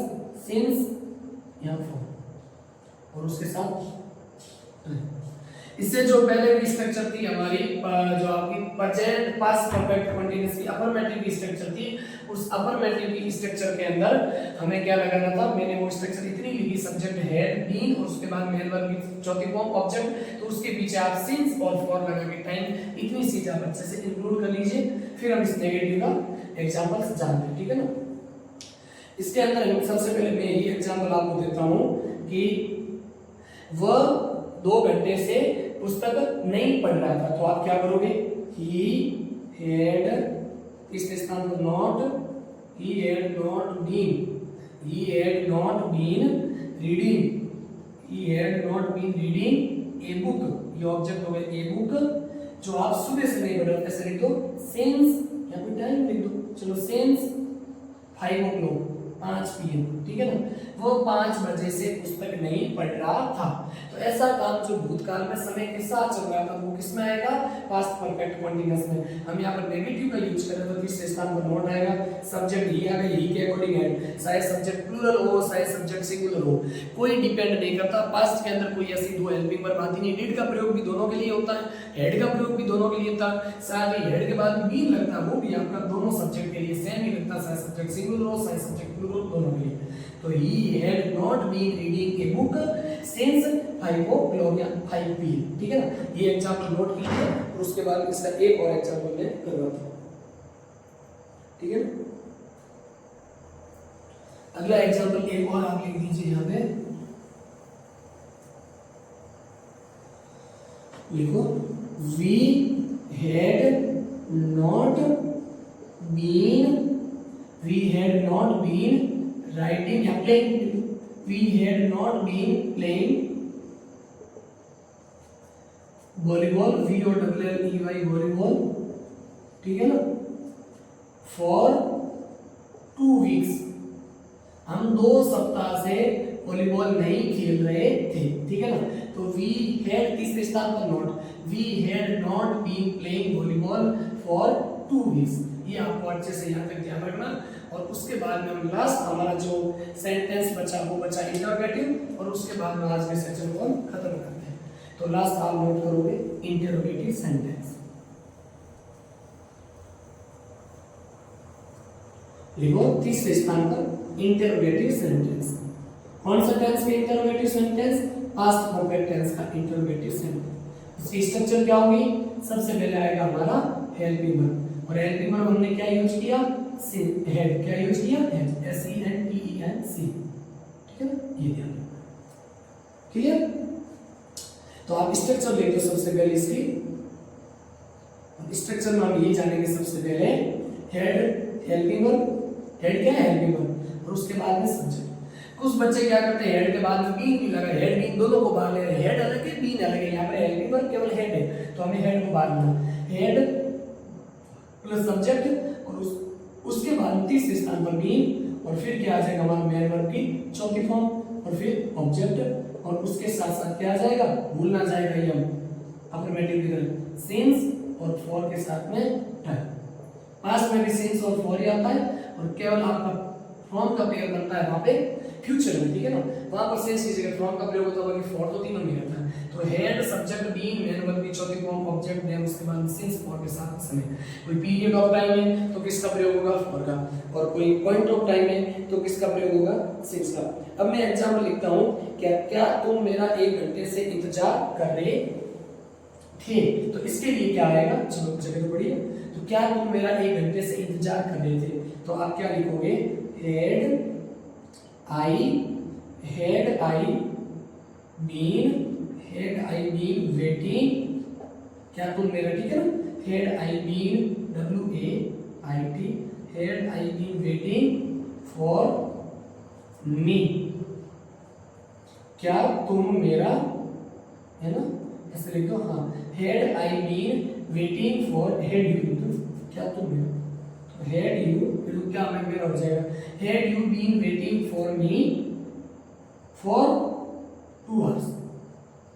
सिंस या फॉर और उसके साथ इससे जो पहले की स्ट्रक्चर थी हमारी जो आपकी प्रेजेंट पास्ट परफेक्ट कंटीन्यूअस की अफर्मेटिव की स्ट्रक्चर थी, उस अफर्मेटिव की स्ट्रक्चर के अंदर हमें क्या लगाना था, मैंने वो स्ट्रक्चर इतनी लिखी, सब्जेक्ट हेड बीन और उसके बाद मेन वर्ब की चौथी फॉर्म ऑब्जेक्ट, तो उसके पीछे आप सिंस और फॉर लगा के टाइम इतनी चीज आप अच्छे से इंक्लूड कर लीजिए, फिर हम इस नेगेटिव का एग्जांपल जानते हैं, ठीक है ना। इसके अंदर सबसे पहले मैं ये एग्जांपल आपको देता हूं कि वह 2 घंटे से पुस्तक नहीं पढ़ रहा था, तो आप क्या करोगे, he had इस स्थान पर not, he had not been reading a book, ये ऑब्जेक्ट हो गया ए बुक, जो आप सुबह से नहीं पढ़ रहे, ऐसे लिख दो सिंस, या कोई टाइम लिख दो, चलो सिंस 5 o'clock 5 PM, ठीक है ना, वो 5 बजे से पुस्तक नहीं पढ़ रहा था। तो ऐसा काम जो भूतकाल में समय के साथ चल रहा था वो किसमें आएगा, पास्ट परफेक्ट कंटीन्यूअस में। हम यहाँ पर नेगेटिव का यूज करें तो तीसरे स्थान पर नॉट आएगा, सब्जेक्ट ही आएगा, ही के अकॉर्डिंग है, चाहे सब्जेक्ट प्लूरल हो चाहे सब्जेक्ट सिंगुलर हो, कोई डिपेंड नहीं करता। पास्ट के अंदर कोई ऐसी 2 हेल्पिंग वर्ब आती नहीं, डिड का प्रयोग भी दोनों के लिए होता है, हेड का प्रयोग भी दोनों के लिए होता है, साथ ही हेड के बाद में बीन लगता है, वो भी आपका दोनों सब्जेक्ट के लिए सेम ही लगता है, चाहे सब्जेक्ट सिंगुलर हो चाहे सब्जेक्ट प्लूरल, दोनों के लिए। तो he had not been reading a book since 5 o'clock या 5 PM, ठीक है ना। ये एग्जांपल नोट कीजिए और उसके बाद इसका एक और एग्जांपल मैं करवाता हूं, ठीक है ना। अगला एग्जांपल एक और आप लिख दीजिए, यहाँ पे लिखो we had not been writing या playing, we had not been playing volleyball, V-O-L-L-E-Y volleyball, ठीक है ना, for 2 weeks, हम 2 सप्ताह से वॉलीबॉल नहीं खेल रहे थे, ठीक है ना। तो we had तीसरे स्थान पर not, we had not been playing volleyball for 2 weeks, ये आपको अच्छे से यहाँ तक ध्यान रखना। और उसके बाद में हम लास्ट हमारा जो सेंटेंस बचा वो बचा इंटरोगेटिव, और उसके बाद में आज के सेक्शन को हम खत्म करते हैं। तो लास्ट आप नोट करोगे इंटरोगेटिव सेंटेंस, लिखो तीसरे स्थान पर इंटरोगेटिव सेंटेंस। कौन सा टेंस में interrogative sentence, past perfect tense का इंटरोगेटिव सेंटेंस। उसकी स्ट्रक्चर क्या होगी, सबसे पहले आएगा हमारा हेल्पिंग वर्ब, और हेल्पिंग वर्ब हमने क्या यूज किया, हेड, क्या यूज किया, हेड, S-E-N-T-E-N-C, ठीक है ना, ये ध्यान रखना, क्लियर। तो आप स्ट्रक्चर ले लो सबसे पहले इसकी, स्ट्रक्चर में हम ये जानेंगे सबसे पहले हेड, हेल्पिंग वर्ब, हेड क्या है, हेल्पिंग वर्ब, और उसके बाद में सब्जेक्ट। कुछ बच्चे क्या करते हैं, हेड के बाद में बीन भी लगा, हेड बीन दोनों को बाहर ले रहे हैं, हेड अलग है बीन अलग है, यहाँ पर हेल्पिंग वर्ब केवल हेड है, तो हमें हेड को बाहर लेना, हेड प्लस सब्जेक्ट, और उसके बाद तीसरे स्थान पर बीन, और फिर क्या आ जाएगा हमारा मेन वर्ब की चौथी फॉर्म, और फिर ऑब्जेक्ट, और उसके साथ साथ क्या आ जाएगा, भूलना जाएगा ये हम अफर्मेटिव की सिंस और फॉर के साथ में टाइम। पास्ट में भी सिंस और फॉर ही आता है, और केवल आपका फ्रॉम का पेयर बनता है वहां पे फ्यूचर में, ठीक है ना, वहां पर सिंस की जगह फ्रॉम का प्रयोग होता है, बाकी फॉर तो तीनों में रहता है। तो had, subject, been, main verb की चौथी फॉर्म, ऑब्जेक्ट, नेम, उसके बाद सिंस फॉर के साथ समय। कोई पीरियड ऑफ टाइम है तो किसका प्रयोग होगा, फॉर का, और कोई पॉइंट ऑफ टाइम है तो किसका प्रयोग होगा, सिंस का। अब मैं एग्जांपल लिखता हूं, क्या तुम मेरा 1 घंटे से इंतजार कर रहे थे, तो इसके लिए क्या आएगा, चलो जगह तो पढ़िए, तो क्या तुम मेरा 1 घंटे से इंतजार कर रहे थे, तो आप क्या लिखोगे, had I been waiting, क्या तुम मेरा, ठीक है ना, had I been W-A-I-T, had I been waiting for me, क्या तुम मेरा, है ना, ऐसे लिख दो, हाँ, had I been waiting for, had you, तो क्या तुम हो, तो हैड यू, फिर क्या में मेरा हो जाएगा, had you been waiting for me for 2 hours,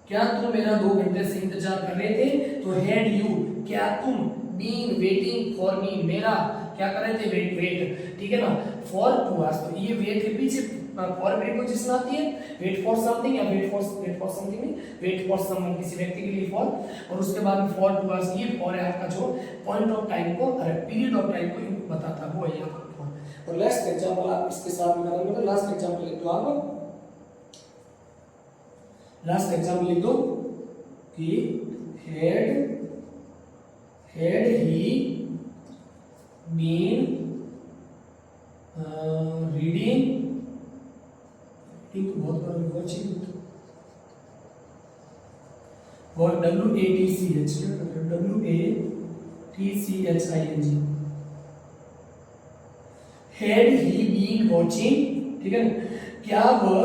क्या तुम मेरा 2 घंटे से इंतजार कर रहे थे, तो हैड यू, क्या तुम, बीन वेटिंग फॉर मी, मेरा क्या कर रहे थे, वेट वेट, ठीक है ना, फॉर 2 आवर्स, तो ये वेट के पीछे फॉर प्रीपोजिशन आती है, वेट फॉर समथिंग या वेट फॉर समथिंग नहीं, वेट फॉर समवन, किसी व्यक्ति के लिए फॉर, और उसके बाद में फॉर 2 आवर्स, ये फॉर है आपका जो पॉइंट ऑफ टाइम को, पीरियड ऑफ टाइम को बताता है, वो है यहाँ पर फॉर। और लास्ट एग्जांपल आप इसके साथ में करेंगे, तो लास्ट एग्जांपल लिख दो आप, लास्ट एग्जांपल लिख दो कि हैड ही बीन रीडिंग बहुत वाचिंग, और WATCH, WATCHING, had he been watching, ठीक है ना, क्या वह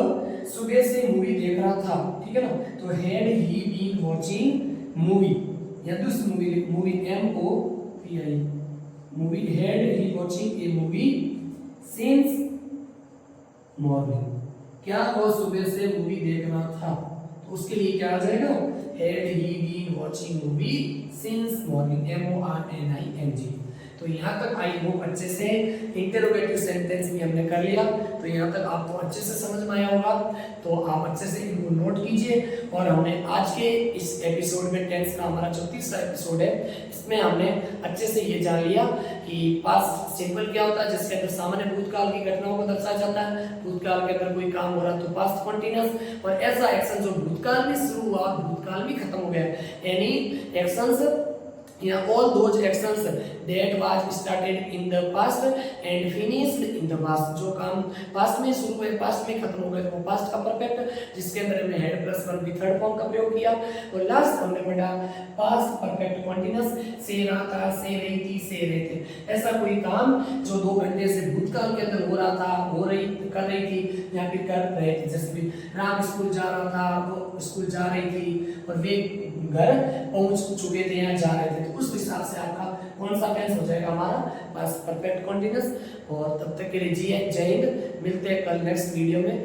सुबह से मूवी देख रहा था, ठीक है ना, तो had he been watching movie, या दूसरी movie MOVI, movie, had he watching a movie since morning, क्या वह सुबह से मूवी देख रहा था, तो उसके लिए क्या आ जाएगा, had he been watching movie since morning, MORNING। तो यहाँ तक आई होप अच्छे से इंटरोगेटिव सेंटेंस भी हमने कर लिया, तो यहाँ तक आपको अच्छे से समझ में आया होगा, तो आप अच्छे से इनको नोट कीजिए। और हमने आज के इस एपिसोड में टेंस का हमारा जो तीसरा एपिसोड है, इसमें हमने अच्छे से ये जान लिया कि पास्ट सिंपल क्या होता है, जिसके अंदर सामान्य भूतकाल की घटनाओं को दर्शाया जाता है, भूतकाल के अंदर कोई काम हो रहा तो पास्ट कंटीन्यूअस, और ऐसा एक्शन जो भूतकाल में शुरू हुआ भूतकाल में खत्म हो गया, एनी एक्शंस या all those actions that was started in the past and finished in the past, जो काम पास्ट में शुरू हुए पास्ट में खत्म हो गए, वो पास्ट का परफेक्ट, जिसके अंदर हमने हेड प्लस वर्ब भी थर्ड फॉर्म का प्रयोग किया। और लास्ट हमने पढ़ा पास्ट परफेक्ट कंटीन्यूअस, से रहा था, से रही थी, से रहे थे, ऐसा कोई काम जो 2 घंटे से भूतकाल के अंदर हो रहा था, हो रही, कर रही थी या फिर कर रहे थे, जैसे भी राम स्कूल जा रहा था, वो स्कूल जा रही थी, और वे घर पहुंच चुके थे या जा रहे थे, तो उस हिसाब से आपका कौन सा टेंस हो जाएगा हमारा पास्ट परफेक्ट कंटीन्यूअस। और तब तक के लिए जय हिंद, मिलते हैं कल नेक्स्ट वीडियो में।